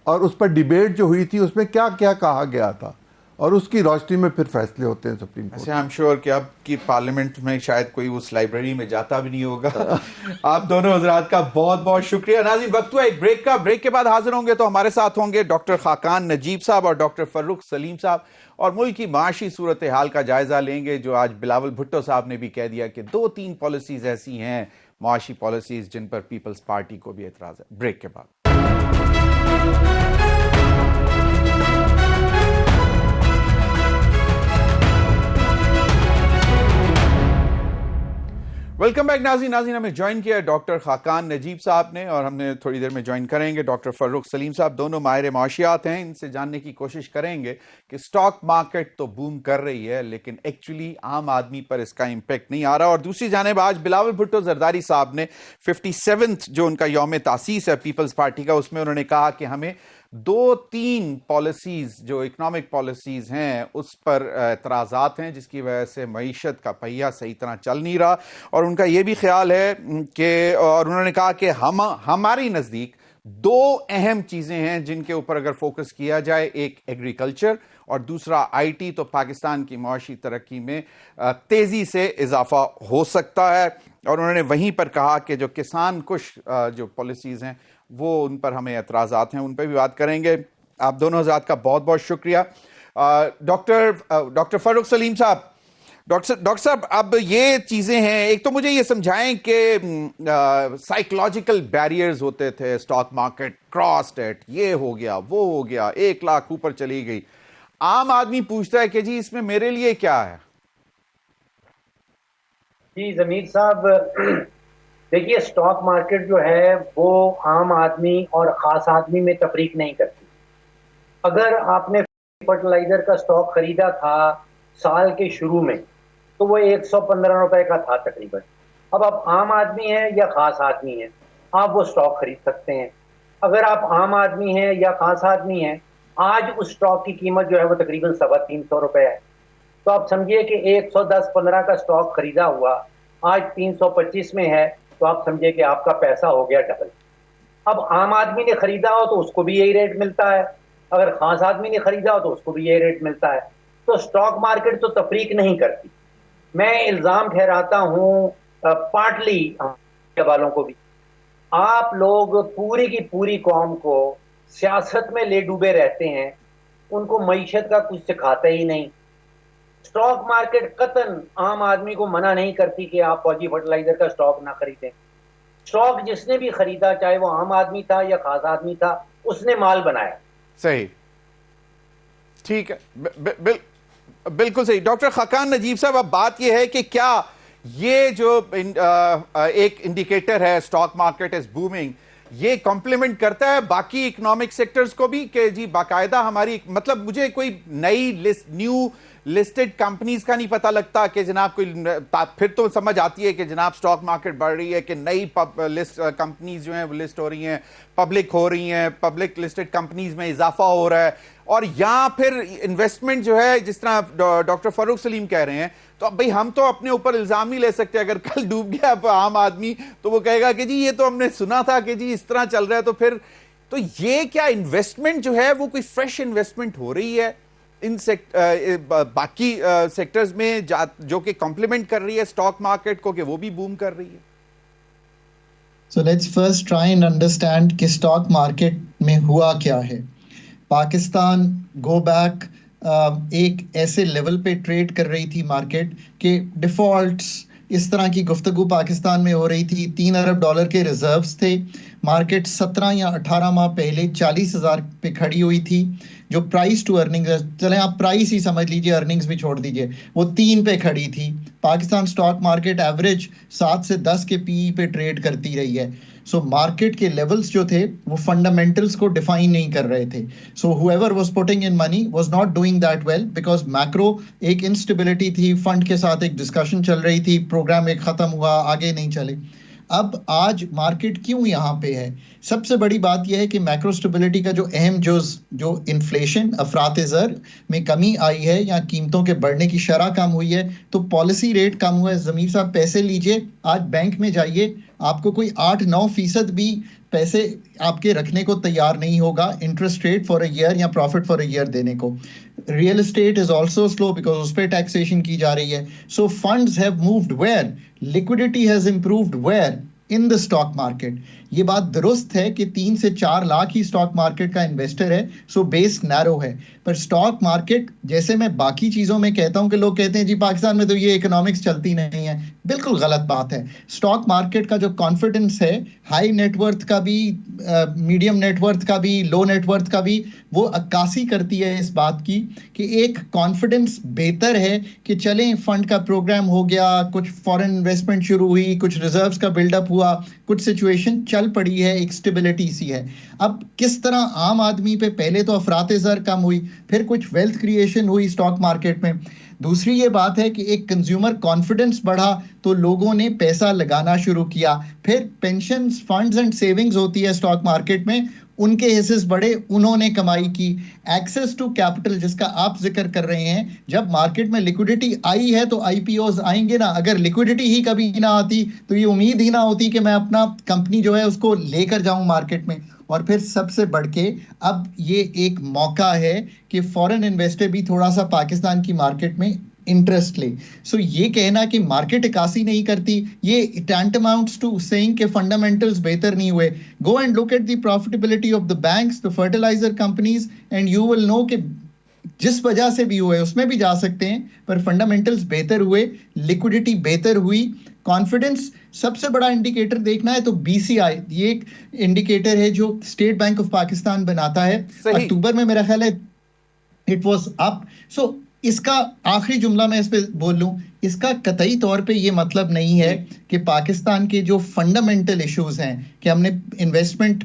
[SPEAKER 1] اور اس پر ڈیبیٹ جو ہوئی تھی اس میں کیا کیا کہا گیا تھا, اور اس کی روشنی میں پھر فیصلے ہوتے ہیں supreme court.
[SPEAKER 2] I am sure کہ اب کی پارلیمنٹ میں شاید کوئی اس لائبریری میں جاتا بھی نہیں ہوگا. آپ دونوں حضرات کا بہت بہت شکریہ. ناظرین, وقت ہوا ایک بریک کا. بریک کے بعد حاضر ہوں گے تو ہمارے ساتھ ہوں گے ڈاکٹر خاقان نجیب صاحب اور ڈاکٹر فرخ سلیم صاحب, اور ملک کی معاشی صورتحال کا جائزہ لیں گے, جو آج بلاول بھٹو صاحب نے بھی کہہ دیا کہ 2-3 پالیسیز ایسی ہیں, معاشی پالیسیز, جن پر پیپلز پارٹی کو بھی اعتراض ہے. بریک کے بعد. ویلکم بیک ناظرین. ہمیں جوائن کیا ہے ڈاکٹر خاقان نجیب صاحب نے, اور ہم نے تھوڑی دیر میں جوائن کریں گے ڈاکٹر فرخ سلیم صاحب. دونوں ماہر معاشیات ہیں. ان سے جاننے کی کوشش کریں گے کہ سٹاک مارکیٹ تو بوم کر رہی ہے, لیکن ایکچولی عام آدمی پر اس کا امپیکٹ نہیں آ رہا. اور دوسری جانب آج بلاول بھٹو زرداری صاحب نے 57th جو ان کا یوم تاسیس ہے پیپلز پارٹی کا, اس میں انہوں نے کہا کہ ہمیں 2-3 پالیسیز جو اکنامک پالیسیز ہیں اس پر اعتراضات ہیں, جس کی وجہ سے معیشت کا پہیہ صحیح طرح چل نہیں رہا. اور ان کا یہ بھی خیال ہے کہ, اور انہوں نے کہا کہ ہماری نزدیک 2 اہم چیزیں ہیں جن کے اوپر اگر فوکس کیا جائے, ایک ایگریکلچر اور دوسرا آئی ٹی, تو پاکستان کی معاشی ترقی میں تیزی سے اضافہ ہو سکتا ہے. اور انہوں نے وہیں پر کہا کہ جو کسان کش جو پالیسیز ہیں وہ ان پر ہمیں اعتراضات ہیں, ان پہ بھی بات کریں گے. آپ دونوں حضرات کا بہت بہت شکریہ. ڈاکٹر فرخ سلیم صاحب, ڈاکٹر صاحب, اب یہ چیزیں ہیں, ایک تو مجھے یہ سمجھائیں کہ سائیکولوجیکل بیریئرز ہوتے تھے, سٹاک مارکیٹ کراس ڈیٹ, یہ ہو گیا وہ ہو گیا, 1 لاکھ اوپر چلی گئی. عام آدمی پوچھتا ہے کہ جی اس میں میرے لیے کیا ہے؟
[SPEAKER 4] جی ضمیر صاحب, دیکھیے سٹاک مارکیٹ جو ہے وہ عام آدمی اور خاص آدمی میں تفریق نہیں کرتی. اگر آپ نے فرٹیلائزر کا سٹاک خریدا تھا سال کے شروع میں تو وہ 115 روپے کا تھا تقریباً. اب آپ عام آدمی ہیں یا خاص آدمی ہیں, آپ وہ سٹاک خرید سکتے ہیں. اگر آپ عام آدمی ہیں یا خاص آدمی ہیں, آج اس سٹاک کی قیمت جو ہے وہ تقریباً 350 روپے ہے. تو آپ سمجھیے کہ 110-15 کا سٹاک خریدا ہوا آج 325 میں ہے, تو آپ سمجھے کہ آپ کا پیسہ ہو گیا ڈبل. اب عام آدمی نے خریدا ہو تو اس کو بھی یہی ریٹ ملتا ہے, اگر خاص آدمی نے خریدا ہو تو اس کو بھی یہی ریٹ ملتا ہے. تو سٹاک مارکیٹ تو تفریق نہیں کرتی. میں الزام ٹھہراتا ہوں پارٹلی والوں کو بھی. آپ لوگ پوری کی پوری قوم کو سیاست میں لے ڈوبے رہتے ہیں, ان کو معیشت کا کچھ سکھاتے ہی نہیں. سٹاک مارکیٹ قطعاً عام آدمی کو منع نہیں کرتی کہ آپ فوجی فرٹیلائزر کا سٹاک نہ خریدیں. سٹاک جس نے بھی خریدا, چاہے وہ عام آدمی تھا یا خاص آدمی تھا, اس نے مال بنایا.
[SPEAKER 2] صحیح, ٹھیک ہے, بالکل صحیح. ڈاکٹر خاقان نجیب صاحب, اب بات یہ ہے کہ کیا یہ جو ایک انڈیکیٹر ہے سٹاک مارکیٹ از بومنگ, یہ کمپلیمنٹ کرتا ہے باقی اکنامک سیکٹرز کو بھی کہ جی باقاعدہ ہماری, مطلب مجھے کوئی نیو لسٹڈ کمپنیز کا نہیں پتہ لگتا کہ جناب کوئی, پھر تو سمجھ آتی ہے کہ جناب سٹاک مارکیٹ بڑھ رہی ہے, کہ نئی کمپنیز جو ہیں وہ لسٹ ہو رہی ہیں, پبلک ہو رہی ہیں, پبلک لسٹڈ کمپنیز میں اضافہ ہو رہا ہے. اور یہاں پھر انویسٹمنٹ جو ہے, جس طرح ڈاکٹر فرخ سلیم کہہ رہے ہیں, تو اب بھئی ہم تو اپنے اوپر الزام نہیں لے سکتے. اگر کل ڈوب گیا عام آدمی تو وہ کہے گا کہ جی یہ تو ہم نے سنا تھا کہ جی اس طرح چل رہا ہے. تو پھر تو یہ کیا انویسٹمنٹ جو ہے وہ کوئی فریش انویسٹمنٹ ہو رہی ہے ان باقی سیکٹرز میں جو کہ کمپلیمنٹ کر رہی ہے سٹاک مارکیٹ کو, کہ وہ بھی بوم کر رہی ہے؟
[SPEAKER 5] So let's first try and understand کہ سٹاک مارکیٹ میں ہوا کیا ہے. پاکستان گو بیک ایک ایسے لیول پہ ٹریڈ کر رہی تھی مارکیٹ کہ ڈیفالٹس اس طرح کی گفتگو پاکستان میں ہو رہی تھی. $3 ارب کے ریزروز تھے. مارکیٹ 17 یا 18 ماہ پہلے 40,000 پہ کھڑی ہوئی تھی. جو پرائز ٹو ارننگز، چلیں آپ پرائز ہی سمجھ لیجئے، ارننگز بھی چھوڑ دیجئے، وہ 3 پہ کھڑی تھی. پاکستان سٹاک مارکیٹ ایوریج 7 سے 10 کے پی ای پہ ٹریڈ کرتی رہی ہے. سو مارکیٹ کے لیولز جو تھے وہ فنڈامنٹلز کو ڈیفائن نہیں کر رہے تھے. سو whoever was putting in money was not doing that well because macro ایک انسٹیبلٹی تھی. فنڈ کے ساتھ ایک ڈسکشن چل رہی تھی، پروگرام ایک ختم ہوا، آگے نہیں چلے. اب آج مارکیٹ کیوں یہاں پہ ہے؟ سب سے بڑی بات یہ ہے کہ میکرو سٹیبلٹی کا جو اہم جو انفلیشن، افراط زر میں کمی آئی ہے یا قیمتوں کے بڑھنے کی شرح کم ہوئی ہے، تو پالیسی ریٹ کم ہوا ہے. ضمیر صاحب پیسے لیجئے، آج بینک میں جائیے، آپ کو کوئی 8-9% بھی پیسے آپ کے رکھنے کو تیار نہیں ہوگا interest rate for a year یا پروفٹ فار اے ایئر دینے کو. Real estate is also slow because اس پہ ٹیکسیشن کی جا رہی ہے. So funds have moved where, liquidity has improved where in the stock market. یہ بات درست ہے کہ 3 سے 4 لاکھ ہی سٹاک مارکیٹ کا انویسٹر ہے، سو بیس نیرو ہے. پر سٹاک مارکیٹ جیسے میں باقی چیزوں میں کہتا ہوں کہ لوگ کہتے ہیں جی پاکستان میں تو یہ اکنامکس چلتی نہیں ہے، بالکل غلط بات ہے. سٹاک مارکیٹ کا جو کانفیڈنس ہے، ہائی نیٹ ورتھ کا بھی، میڈیم نیٹ ورتھ کا بھی، لو نیٹ ورتھ کا بھی، وہ عکاسی کرتی ہے اس بات کی کہ ایک کانفیڈنس بہتر ہے کہ چلیں فنڈ کا پروگرام ہو گیا، کچھ فورن انویسٹمنٹ شروع ہوئی، کچھ ریزروز کا بلڈ اپ ہوا، کچھ سچویشن چل پڑی ہے، ایک سٹیبلٹی سی ہے. اب کس طرح عام آدمی پہ پہلے تو افراط زر کم ہوئی، پھر کچھ ویلتھ کریشن ہوئی سٹاک مارکیٹ میں. دوسری یہ بات ہے کہ ایک کنزیومر کانفیڈنس بڑھا تو لوگوں نے پیسہ لگانا شروع کیا. پھر پینشنز، فنڈز اینڈ سیونگز ہوتی ہے سٹاک مارکیٹ میں، ان کے حصص بڑھے، انہوں نے کمائی کی. ایکسیس ٹو کیپٹل جس کا آپ ذکر کر رہے ہیں، جب مارکیٹ میں لیکوڈیٹی آئی ہے تو آئی پی اوز آئیں گے نا. اگر لیکوڈیٹی ہی کبھی نہ آتی تو یہ امید ہی نہ ہوتی کہ میں اپنا کمپنی جو ہے اس کو لے کر جاؤں مارکیٹ میں. اور پھر سب سے بڑھ کے اب یہ ایک موقع ہے کہ فورن انویسٹر بھی تھوڑا سا پاکستان کی مارکیٹ میں انٹرسٹ لے. سو یہ کہنا کہ مارکیٹ عکاسی نہیں کرتی، یہ tantamount to saying کہ فنڈامنٹلز بہتر نہیں ہوئے. Go and look at the profitability of the banks, the fertiliser companies, and you will know کہ جس وجہ سے بھی ہوئے اس میں بھی جا سکتے ہیں، پر فنڈامنٹلز بہتر ہوئے، لیکوڈیٹی بہتر ہوئی. کانفیڈنس سب سے بڑا انڈیکیٹر دیکھنا ہے تو بی سی آئی، یہ ایک انڈیکیٹر ہے جو اسٹیٹ بینک آف پاکستان بناتا ہے. اکتوبر میں میرا خیال ہے اٹ واز اپ. سو اس کا آخری جملہ میں اس پہ بول لوں، اس کا قطعی طور پہ یہ مطلب نہیں ہے کہ پاکستان کے جو فنڈامنٹل ایشوز ہیں کہ ہم نے انویسٹمنٹ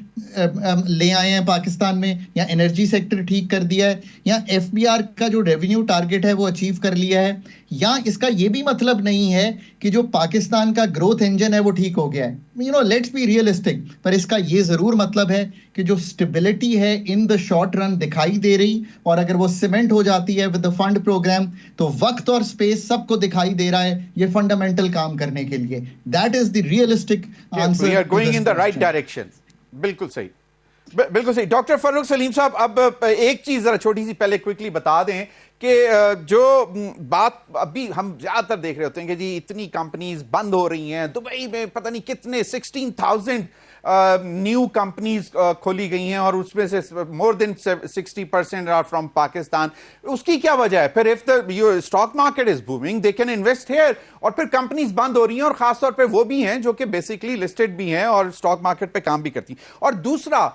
[SPEAKER 5] لے آئے ہیں پاکستان میں، یا انرجی سیکٹر ٹھیک کر دیا ہے، یا ایف بی آر کا جو ریونیو ٹارگٹ ہے وہ اچیو کر لیا ہے، یا اس کا یہ بھی مطلب نہیں ہے کہ جو پاکستان کا گروتھ انجن ہے وہ ٹھیک ہو گیا ہے. Let's be realistic. پر اس کا یہ ضرور مطلب ہے کہ جو اسٹیبلٹی ہے ان دا شارٹ رن دکھائی دے رہی، اور اگر وہ سیمنٹ ہو جاتی ہے ود دا فنڈ پروگرام تو وقت اور اسپیس سب کو دکھائی دے رہا ہے یہ فنڈامنٹل کام کرنے کے لیے. That is the realistic answer.
[SPEAKER 2] We are going in the right direction. بالکل صحیح، بالکل صحیح. ڈاکٹر فاروق سلیم صاحب، اب ایک چیز ذرا چھوٹی سی پہلے کوئکلی بتا دیں کہ جو بات ابھی ہم زیادہ تر دیکھ رہے ہوتے ہیں کہ جی اتنی کمپنیز بند ہو رہی ہیں، دبئی میں پتہ نہیں کتنے 16,000 نیو کمپنیز کھولی گئی ہیں، اور اس میں سے more than 60% are from Pakistan. اس کی کیا وجہ ہے؟ پھر if the stock market is booming they can invest here, اور پھر کمپنیز بند ہو رہی ہیں، اور خاص طور پہ وہ بھی ہیں جو کہ بیسکلی لسٹڈ بھی ہیں اور اسٹاک مارکیٹ پہ کام بھی کرتی ہیں. اور دوسرا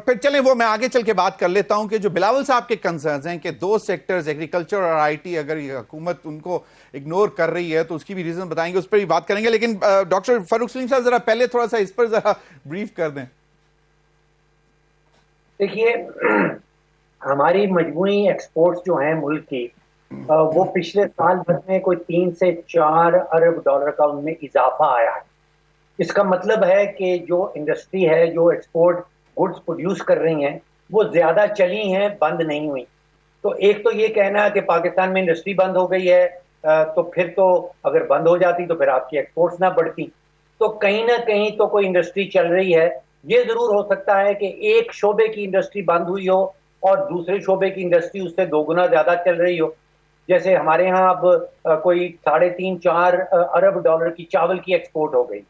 [SPEAKER 2] پھر چلیں وہ میں آگے چل کے بات کر لیتا ہوں کہ جو بلاول صاحب کے کنسرنز ہیں کہ 2 سیکٹرز ایگریکلچر اور آئی ٹی، اگر یہ حکومت ان کو اگنور کر رہی ہے تو اس کی بھی ریزن بتائیں گے، اس پر بھی بات کریں گے. لیکن ڈاکٹر فاروق سلیم صاحب ذرا پہلے تھوڑا سا اس پر ذرا بریف کر دیں.
[SPEAKER 4] دیکھیے، ہماری مجموعی ایکسپورٹس جو ہیں ملک کی، وہ پچھلے سال بھر میں کوئی 3 سے 4 ارب ڈالر کا ان میں اضافہ آیا ہے. اس کا مطلب ہے کہ جو انڈسٹری ہے جو ایکسپورٹ گڈس پروڈیوس کر رہی ہیں وہ زیادہ چلی ہیں، بند نہیں ہوئی. تو ایک تو یہ کہنا ہے کہ پاکستان میں انڈسٹری بند ہو گئی ہے، تو پھر تو اگر بند ہو جاتی تو پھر آپ کی ایکسپورٹس نہ بڑھتی. تو کہیں نہ کہیں تو کوئی انڈسٹری چل رہی ہے. یہ ضرور ہو سکتا ہے کہ ایک شعبے کی انڈسٹری بند ہوئی ہو اور دوسرے شعبے کی انڈسٹری اس سے 2 گنا زیادہ چل رہی ہو. جیسے ہمارے ہاں اب کوئی 3.5-4 ارب ڈالر کی چاول کی ایکسپورٹ ہو گئی.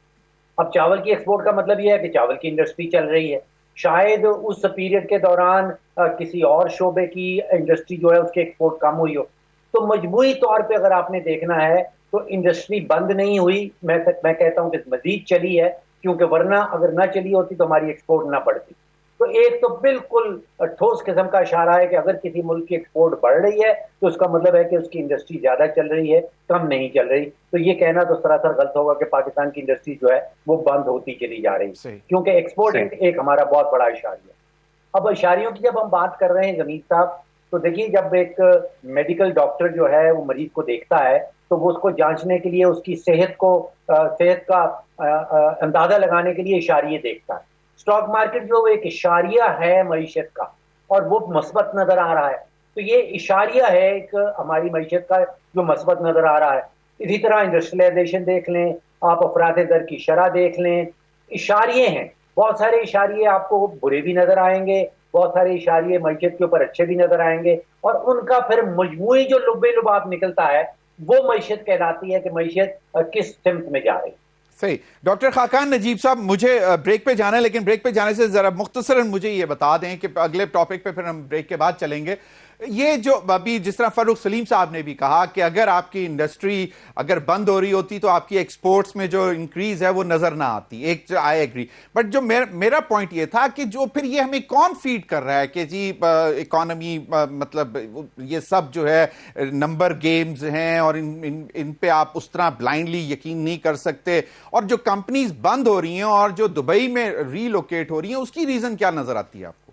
[SPEAKER 4] اب چاول کی ایکسپورٹ کا مطلب یہ ہے کہ چاول کی انڈسٹری چل رہی ہے. شاید اس پیریڈ کے دوران کسی اور شعبے کی انڈسٹری جو ہے اس کے ایکسپورٹ کم ہوئی ہو. تو مجموعی طور پہ اگر آپ نے دیکھنا ہے تو انڈسٹری بند نہیں ہوئی، میں کہتا ہوں کہ مزید چلی ہے، کیونکہ ورنہ اگر نہ چلی ہوتی تو ہماری ایکسپورٹ نہ بڑھتی. تو ایک تو بالکل ٹھوس قسم کا اشارہ ہے کہ اگر کسی ملک کی ایکسپورٹ بڑھ رہی ہے تو اس کا مطلب ہے کہ اس کی انڈسٹری زیادہ چل رہی ہے، کم نہیں چل رہی. تو یہ کہنا تو سراسر غلط ہوگا کہ پاکستان کی انڈسٹری جو ہے وہ بند ہوتی چلی جا رہی ہے، کیونکہ ایکسپورٹ ایک ہمارا بہت بڑا اشاریہ ہے. اب اشاریوں کی جب ہم بات کر رہے ہیں ضمیر صاحب، تو دیکھیے جب ایک میڈیکل ڈاکٹر جو ہے وہ مریض کو دیکھتا ہے تو وہ اس کو جانچنے کے لیے اس کی صحت کا اندازہ لگانے کے لیے اشاریے دیکھتا ہے. اسٹاک مارکیٹ جو ایک اشاریہ ہے معیشت کا اور وہ مثبت نظر آ رہا ہے، تو یہ اشاریہ ہے ایک ہماری معیشت کا جو مثبت نظر آ رہا ہے. اسی طرح انڈسٹریلائزیشن دیکھ لیں آپ، افراط زر کی شرح دیکھ لیں، اشاریے ہیں. بہت سارے اشاریے آپ کو برے بھی نظر آئیں گے، بہت سارے اشاریے معیشت کے اوپر اچھے بھی نظر آئیں گے، اور ان کا پھر مجموعی جو لباب نکلتا ہے وہ معیشت کہلاتی ہے کہ معیشت کس سمت میں جا رہی ہے.
[SPEAKER 2] صحیح. ڈاکٹر خاقان نجیب صاحب، مجھے بریک پہ جانا ہے، لیکن بریک پہ جانے سے ذرا مختصراً مجھے یہ بتا دیں کہ اگلے ٹاپک پہ پھر ہم بریک کے بعد چلیں گے. یہ جو ابھی جس طرح فاروق سلیم صاحب نے بھی کہا کہ اگر آپ کی انڈسٹری اگر بند ہو رہی ہوتی تو آپ کی ایکسپورٹس میں جو انکریز ہے وہ نظر نہ آتی، ایک آئی ایگری. بٹ جو میرا پوائنٹ یہ تھا کہ جو پھر یہ ہمیں کون فیڈ کر رہا ہے کہ جی اکانومی مطلب یہ سب جو ہے نمبر گیمز ہیں اور ان پہ آپ اس طرح بلائنڈلی یقین نہیں کر سکتے، اور جو کمپنیز بند ہو رہی ہیں اور جو دبئی میں ری لوکیٹ ہو رہی ہیں اس کی ریزن کیا نظر آتی ہے آپ کو؟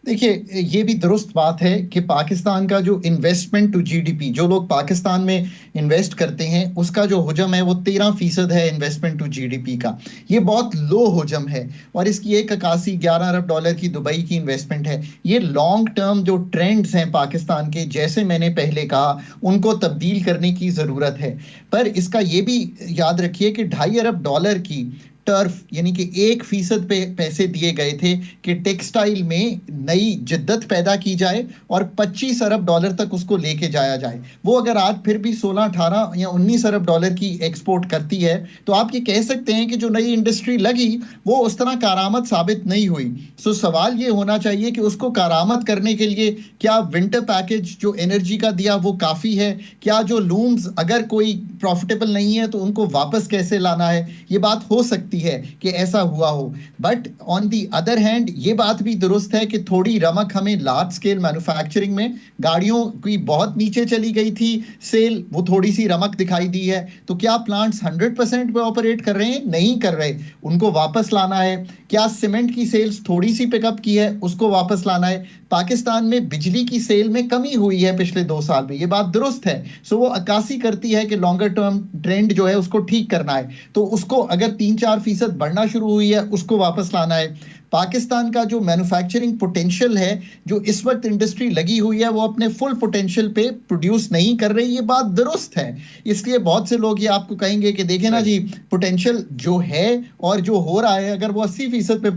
[SPEAKER 5] دیکھیے یہ بھی درست بات ہے کہ پاکستان کا جو investment to G D P, جو لوگ پاکستان میں انویسٹ کرتے ہیں اس کا جو حجم ہے وہ 13% ہے investment to G D P کا. یہ بہت لو حجم ہے، اور اس کی 11 ارب ڈالر کی دبئی کی انویسٹمنٹ ہے. یہ لانگ ٹرم جو ٹرینڈز ہیں پاکستان کے، جیسے میں نے پہلے کہا، ان کو تبدیل کرنے کی ضرورت ہے. پر اس کا یہ بھی یاد رکھیے کہ 2.5 ارب ڈالر کی ٹرف یعنی کہ 1% پہ پیسے دیے گئے تھے کہ ٹیکسٹائل میں نئی جدت پیدا کی جائے اور 25 ارب ڈالر تک اس کو لے کے جایا جائے. وہ اگر آج پھر بھی 16, 18 یا 19 ارب ڈالر کی ایکسپورٹ کرتی ہے تو آپ یہ کہہ سکتے ہیں کہ جو نئی انڈسٹری لگی وہ اس طرح کارآمد ثابت نہیں ہوئی. سو سوال یہ ہونا چاہیے کہ اس کو کارآمد کرنے کے لیے کیا ونٹر پیکج جو انرجی کا دیا وہ کافی ہے؟ کیا جو لومز اگر کوئی پروفیٹیبل نہیں ہے تو ان کو واپس کیسے لانا ہے؟ یہ بات ہو سکتی ہے کہ ایسا ہوا ہو. But on the other hand یہ بات بھی درست ہے کہ تھوڑی رمق ہمیں لارج سکیل مینوفیکچرنگ میں، گاڑیوں کی بہت نیچے چلی گئی تھی سیل، وہ تھوڑی سی رمق دکھائی دی ہے. تو کیا پلانٹس 100% پہ آپریٹ کر رہے ہیں؟ نہیں کر رہے، ان کو واپس لانا ہے. کیا سیمنٹ کی سیلز تھوڑی سی پک اپ کی ہے؟ اس کو واپس لانا ہے. پاکستان میں بجلی کی سیل میں کمی ہوئی ہے پچھلے 2 سال میں، یہ بات درست ہے. سو وہ عکاسی کرتی ہے کہ لانگر ٹرم ٹرینڈ جو ہے اس کو ٹھیک کرنا ہے. تو اس کو اگر 3-4% بڑھنا شروع ہوئی ہے اس کو واپس لانا ہے. پاکستان کا جو مینوفیکچرنگ پوٹینشیل ہے، جو اس وقت انڈسٹری لگی ہوئی ہے وہ اپنے فل پوٹینشیل پہ پروڈیوس نہیں کر رہی، یہ بات درست ہے. اس لیے بہت سے لوگ یہ آپ کو کہیں گے کہ دیکھیں نا جی، پوٹینشیل جو ہے اور جو ہو رہا ہے اگر وہ 80% پہ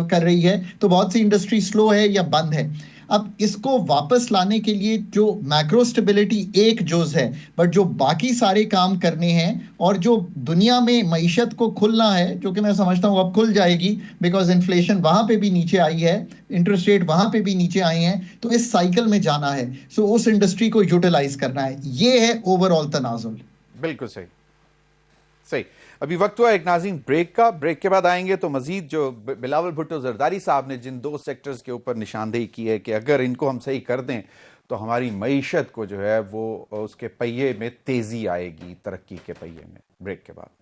[SPEAKER 5] کر رہی ہے تو بہت سی انڈسٹری سلو ہے یا بند ہے. اب اس کو واپس لانے کے لیے جو میکرو سٹیبلٹی ایک جز ہے، بٹ جو باقی سارے کام کرنے ہیں اور جو دنیا میں معیشت کو کھلنا ہے، جو کہ میں سمجھتا ہوں اب کھل جائے گی بیکاز انفلیشن وہاں پہ بھی نیچے آئی ہے، انٹرسٹ ریٹ وہاں پہ بھی نیچے آئے ہیں، تو اس سائیکل میں جانا ہے. سو اس انڈسٹری کو یوٹیلائز کرنا ہے. یہ ہے اوور آل تنازل.
[SPEAKER 2] بالکل صحیح. ابھی وقت ہوا ایک ناظرین بریک کا. بریک کے بعد آئیں گے تو مزید جو بلاول بھٹو زرداری صاحب نے جن 2 سیکٹرز کے اوپر نشاندہی کی ہے کہ اگر ان کو ہم صحیح کر دیں تو ہماری معیشت کو جو ہے وہ اس کے پہیے میں تیزی آئے گی، ترقی کے پہیے میں. بریک کے بعد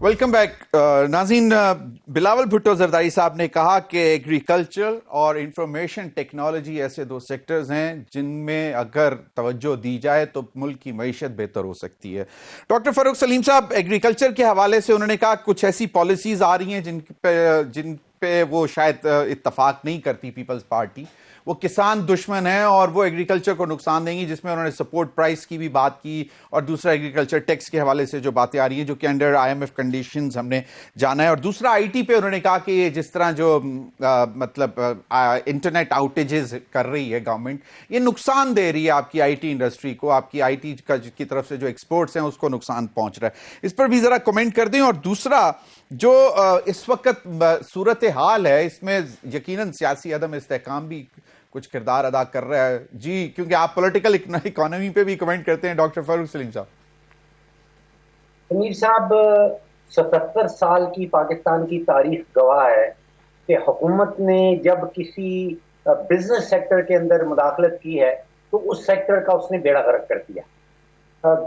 [SPEAKER 2] ویلکم بیک. ناظرین، بلاول بھٹو زرداری صاحب نے کہا کہ ایگریکلچر اور انفارمیشن ٹیکنالوجی ایسے 2 سیکٹرز ہیں جن میں اگر توجہ دی جائے تو ملک کی معیشت بہتر ہو سکتی ہے. ڈاکٹر فاروق سلیم صاحب، ایگریکلچر کے حوالے سے انہوں نے کہا کچھ ایسی پالیسیز آ رہی ہیں جن پہ وہ شاید اتفاق نہیں کرتی پیپلز پارٹی. وہ کسان دشمن ہیں اور وہ ایگریکلچر کو نقصان دیں گی, جس میں انہوں نے سپورٹ پرائس کی بھی بات کی, اور دوسرا ایگریکلچر ٹیکس کے حوالے سے جو باتیں آ رہی ہیں جو کہ انڈر IMF کنڈیشنز ہم نے جانا ہے, اور دوسرا IT پہ انہوں نے کہا کہ یہ جس طرح جو مطلب انٹرنیٹ آؤٹیجز کر رہی ہے گورنمنٹ, یہ نقصان دے رہی ہے آپ کی IT انڈسٹری کو, آپ کی IT کی طرف سے جو ایکسپورٹس ہیں اس کو نقصان پہنچ رہا ہے. اس پر بھی ذرا کمنٹ کر دیں. اور دوسرا جو اس وقت صورتحال ہے اس میں یقیناً سیاسی عدم استحکام بھی کچھ کردار ادا کر رہا ہے. جی, کیونکہ آپ پولیٹیکل اکانومی پہ بھی کمنٹ کرتے ہیں ڈاکٹر فاروق سلیم صاحب.
[SPEAKER 4] امیر صاحب, 77 سال کی پاکستان کی تاریخ گواہ ہے کہ حکومت نے جب کسی بزنس سیکٹر کے اندر مداخلت کی ہے تو اس سیکٹر کا اس نے بیڑا غرق کر دیا.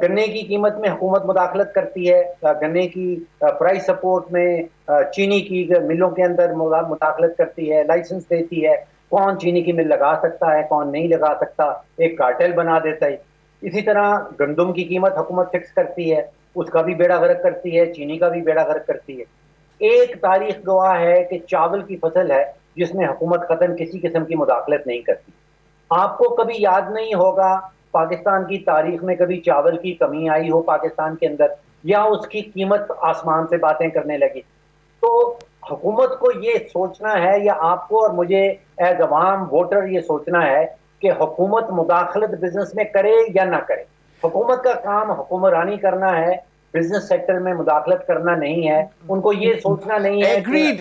[SPEAKER 4] گنے کی قیمت میں حکومت مداخلت کرتی ہے, گنے کی پرائس سپورٹ میں چینی کی ملوں کے اندر مداخلت کرتی ہے, لائسنس دیتی ہے, کون چینی کی مل لگا سکتا ہے کون نہیں لگا سکتا, ایک کارٹل بنا دیتا ہے. اسی طرح گندم کی قیمت حکومت فکس کرتی ہے, اس کا بھی بیڑا غرق کرتی ہے, چینی کا بھی بیڑا غرق کرتی ہے. ایک تاریخ گواہ ہے کہ چاول کی فصل ہے جس میں حکومت قطعاً کسی قسم کی مداخلت نہیں کرتی. آپ کو کبھی یاد نہیں ہوگا پاکستان کی تاریخ میں کبھی چاول کی کمی آئی ہو پاکستان کے اندر, یا اس کی قیمت آسمان سے باتیں کرنے لگی. تو حکومت کو یہ سوچنا ہے, یا آپ کو اور مجھے ایز عوام ووٹر یہ سوچنا ہے کہ حکومت مداخلت بزنس میں کرے یا نہ کرے. حکومت کا کام حکمرانی کرنا ہے, بزنس سیکٹر میں مداخلت کرنا نہیں ہے. ان کو یہ سوچنا نہیں ہے.
[SPEAKER 2] ایگریڈ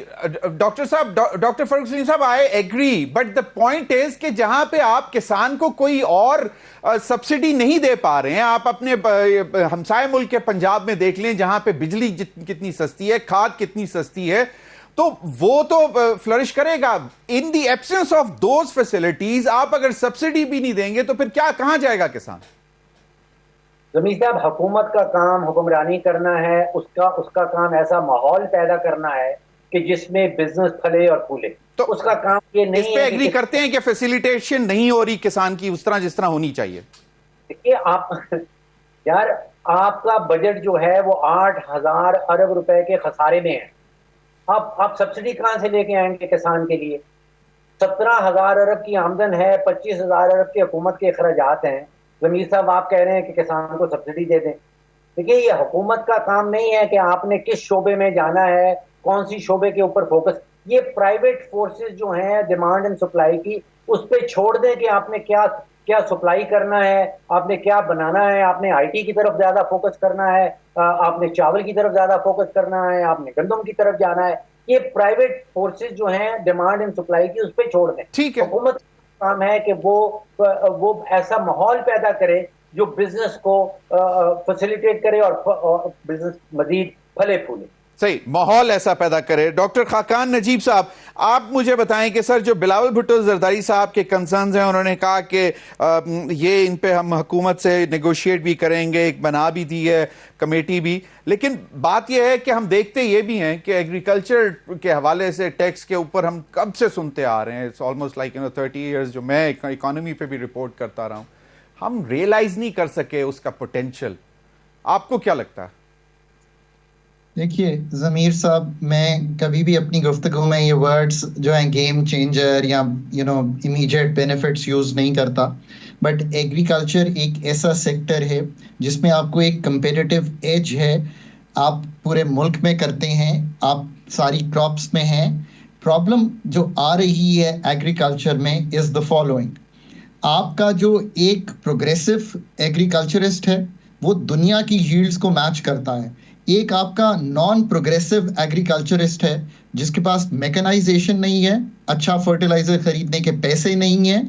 [SPEAKER 2] ڈاکٹر صاحب, ڈاکٹر فاروق سلیم صاحب, I agree, but the point is کہ جہاں پہ آپ کسان کو کوئی اور سبسڈی نہیں دے پا رہے ہیں, آپ اپنے ہمسائے ملک کے پنجاب میں دیکھ لیں جہاں پہ بجلی کتنی سستی ہے, کھاد کتنی سستی ہے, تو وہ تو فلرش کرے گا. In the absence of those facilities آپ اگر سبسڈی بھی نہیں دیں گے تو پھر کہاں جائے گا کسان؟
[SPEAKER 4] زمین صاحب, حکومت کا کام حکمرانی کرنا ہے, اس کا کام ایسا ماحول پیدا کرنا ہے کہ جس میں بزنس پھلے اور پھولے. تو اس کا کام یہ نہیں ہے.
[SPEAKER 2] اس پہ ایگری کرتے ہیں کہ فیسیلیٹیشن نہیں ہو رہی کسان کی اس طرح جس طرح ہونی چاہیے؟
[SPEAKER 4] دیکھیے یار, آپ کا بجٹ جو ہے وہ 8,000 ارب روپے کے خسارے میں ہے. آپ سبسڈی کہاں سے لے کے آئیں گے کسان کے لیے؟ 17,000 ارب کی آمدن ہے, 25,000 ارب کے حکومت کے اخراجات ہیں. ضمیر صاحب, آپ کہہ رہے ہیں کہ کسان کو سبسڈی دے دیں. دیکھیے, یہ حکومت کا کام نہیں ہے کہ آپ نے کس شعبے میں جانا ہے, کون سی شعبے کے اوپر فوکس. یہ پرائیویٹ فورسز جو ہیں ڈیمانڈ اینڈ سپلائی کی, اس پہ چھوڑ دیں کہ آپ نے کیا سپلائی کرنا ہے, آپ نے کیا بنانا ہے. آپ نے IT کی طرف زیادہ فوکس کرنا ہے, آپ نے چاول کی طرف زیادہ فوکس کرنا ہے, آپ نے گندم کی طرف جانا ہے. یہ پرائیویٹ فورسز جو ہیں ڈیمانڈ اینڈ سپلائی کی, اس پہ چھوڑ دیں.
[SPEAKER 2] ٹھیک ہے,
[SPEAKER 4] حکومت کام ہے کہ وہ ایسا ماحول پیدا کرے جو بزنس کو فیسیلیٹیٹ کرے اور بزنس مزید پھلے پھولے.
[SPEAKER 2] صحیح ماحول ایسا پیدا کرے. ڈاکٹر خاقان نجیب صاحب, آپ مجھے بتائیں کہ سر جو بلاول بھٹو زرداری صاحب کے کنسرنز ہیں, انہوں نے کہا کہ یہ ان پہ ہم حکومت سے نیگوشیٹ بھی کریں گے, ایک بنا بھی دی ہے کمیٹی بھی, لیکن بات یہ ہے کہ ہم دیکھتے یہ بھی ہیں کہ ایگریکلچر کے حوالے سے ٹیکس کے اوپر ہم کب سے سنتے آ رہے ہیں, اٹس آلموسٹ لائک 30 ایئرز جو میں اکانومی پہ بھی رپورٹ کرتا رہا ہوں, ہم ریئلائز نہیں کر سکے اس کا پوٹینشل. آپ کو کیا لگتا ہے؟
[SPEAKER 5] دیکھیے ضمیر صاحب, میں کبھی بھی اپنی گفتگو میں یہ ورڈز جو ہیں گیم چینجر یا امیجیٹ بینیفٹس یوز نہیں کرتا, بٹ ایگریکلچر ایک ایسا سیکٹر ہے جس میں آپ کو ایک کمپیٹیٹو ایج ہے. آپ پورے ملک میں کرتے ہیں, آپ ساری کراپس میں ہیں. پرابلم جو آ رہی ہے ایگریکلچر میں از دا فالوئنگ. آپ کا جو ایک پروگریسو ایگریکلچرسٹ ہے وہ دنیا کی ییلڈز کو میچ کرتا ہے. ایک آپ کا نان پروگریسو ایگریکلچرسٹ ہے جس کے پاس میکنائزیشن نہیں ہے, اچھا فرٹیلائزر خریدنے کے پیسے نہیں ہیں,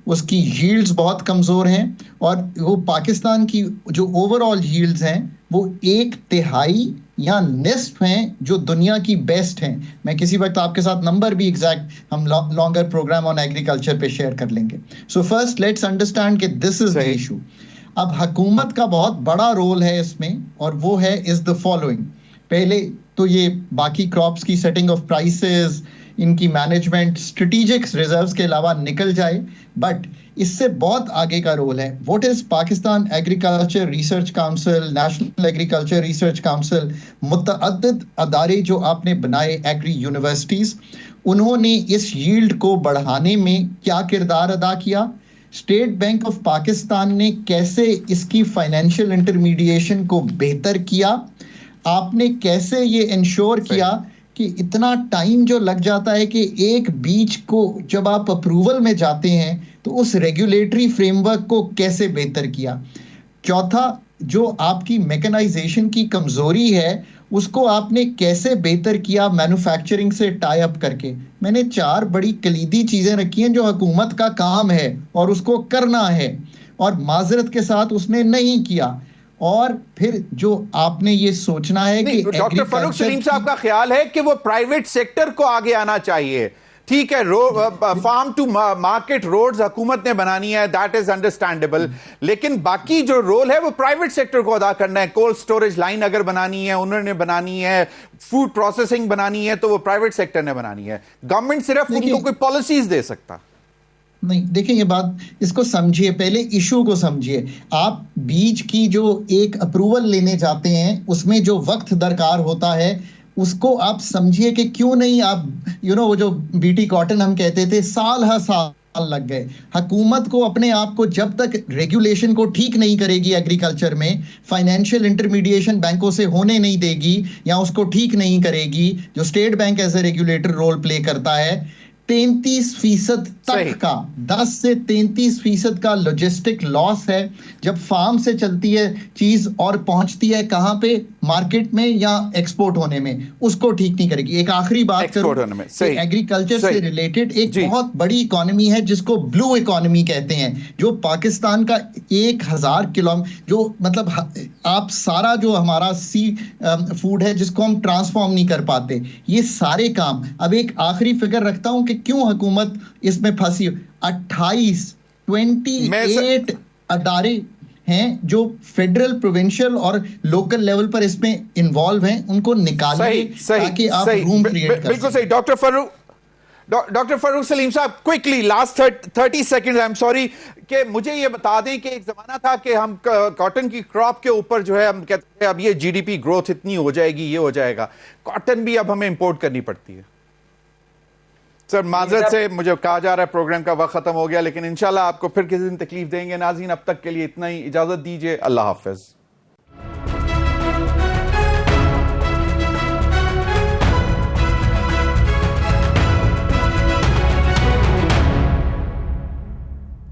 [SPEAKER 5] اس کی ییلڈز بہت کمزور ہیں, اور وہ پاکستان کی جو اوور آل ییلڈز ہیں وہ 1/3 یا نصف ہیں جو دنیا کی بیسٹ ہیں. میں کسی وقت آپ کے ساتھ نمبر بھی ایگزیکٹ ہم لانگر پروگرام آن ایگریکلچر پہ شیئر کر لیں گے. سو فرسٹ لیٹس انڈرسٹینڈ کہ دس از دی ایشو. اب حکومت کا بہت بڑا رول ہے اس میں, اور وہ ہے از دا فالوئنگ. پہلے تو یہ باقی کراپس کی سیٹنگ آف پرائسز, ان کی مینجمنٹ, اسٹریٹجک ریزروز کے علاوہ نکل جائے, بٹ اس سے بہت آگے کا رول ہے. What is Pakistan agriculture research council, national agriculture research council, متعدد ادارے جو آپ نے بنائے, ایگری یونیورسٹیز, انہوں نے اس ییلڈ کو بڑھانے میں کیا کردار ادا کیا؟ اسٹیٹ بینک آف پاکستان نے کیسے اس کی فائنینشیل انٹرمیڈیشن کو بہتر کیا؟ آپ نے کیسے یہ انشور کیا کہ اتنا ٹائم جو لگ جاتا ہے کہ ایک بیچ کو جب آپ اپروول میں جاتے ہیں تو اس ریگولیٹری فریم ورک کو کیسے بہتر کیا؟ چوتھا، جو آپ کی میکنائزیشن کی کمزوری ہے اس کو آپ نے کیسے بہتر کیا مینوفیکچرنگ سے ٹائی اپ کر کے؟ میں نے 4 بڑی کلیدی چیزیں رکھی ہیں جو حکومت کا کام ہے اور اس کو کرنا ہے، اور معذرت کے ساتھ اس نے نہیں کیا۔ اور پھر جو آپ نے یہ سوچنا ہے کہ
[SPEAKER 2] ڈاکٹر فاروق سلیم صاحب کا خیال ہے کہ وہ پرائیویٹ سیکٹر کو آگے آنا چاہیے، ٹھیک ہے، فارم ٹو مارکیٹ روڈز حکومت نے بنانی ہے، دیٹ از انڈرسٹینڈیبل، لیکن باقی جو رول ہے وہ پرائیویٹ سیکٹر کو ادا کرنا ہے۔ کولڈ سٹوریج لائن اگر بنانی ہے انہوں نے بنانی ہے، فوڈ پروسیسنگ بنانی ہے تو وہ پرائیویٹ سیکٹر نے بنانی ہے، گورنمنٹ صرف ان کو کوئی پالیسیز دے سکتا
[SPEAKER 5] نہیں۔ دیکھیں یہ بات اس کو سمجھیے، پہلے ایشو کو سمجھیے۔ آپ بیج کی جو ایک اپروول لینے جاتے ہیں اس میں جو وقت درکار ہوتا ہے اس کو آپ سمجھیے کہ کیوں نہیں آپ وہ جو بی ٹی کاٹن ہم کہتے تھے سال ہر سال لگ گئے۔ حکومت کو اپنے آپ کو جب تک ریگولیشن کو ٹھیک نہیں کرے گی ایگریکلچر میں، فائنینشیل انٹرمیڈیشن بینکوں سے ہونے نہیں دے گی یا اس کو ٹھیک نہیں کرے گی، جو state bank as a regulator role play کرتا ہے، 33% تک کا 10 سے 33% کا لاجسٹک لاس ہے جب فارم سے چلتی ہے چیز اور پہنچتی ہے کہاں پہ؟ مارکیٹ میں یا ایکسپورٹ ہونے میں، اس کو ٹھیک نہیں کرے گی۔ ایک آخری بات کروں، ایگریکلچر سے ریلیٹڈ ایک بہت بڑی اکانومی ہے جس کو بلو اکانومی کہتے ہیں، جو پاکستان کا 1000 کلومیٹر، جو مطلب آپ سارا جو ہمارا سی فوڈ ہے جس کو ہم ٹرانسفارم نہیں کر پاتے، یہ سارے کام۔ اب ایک آخری فگر رکھتا ہوں کہ کیوں حکومت اس میں پھنسی۔ 28 ادارے ہیں جو فیڈرل، پروونشل اور لوکل لیول پر اس میں انوالو ہیں، ان کو نکالیے تاکہ آپ روم کریٹ کر سکیں۔
[SPEAKER 2] بالکل صحیح۔ ڈاکٹر فاروق سلیم صاحب، quickly last 30 second, I am sorry, کہ مجھے یہ بتا دیں کہ ایک زمانہ تھا کہ ہم کاٹن کی کراپ کے اوپر جو ہے ہم کہتے ہیں اب یہ جی ڈی پی گروتھ اتنی ہو جائے گی، یہ ہو جائے گا، کاٹن بھی اب ہمیں امپورٹ کرنی پڑتی ہے۔ سر معذرت سے مجھے کہا جا رہا ہے پروگرام کا وقت ختم ہو گیا، لیکن انشاءاللہ آپ کو پھر کسی دن تکلیف دیں گے۔ ناظرین اب تک کے لیے اتنا ہی، اجازت دیجیے، اللہ حافظ۔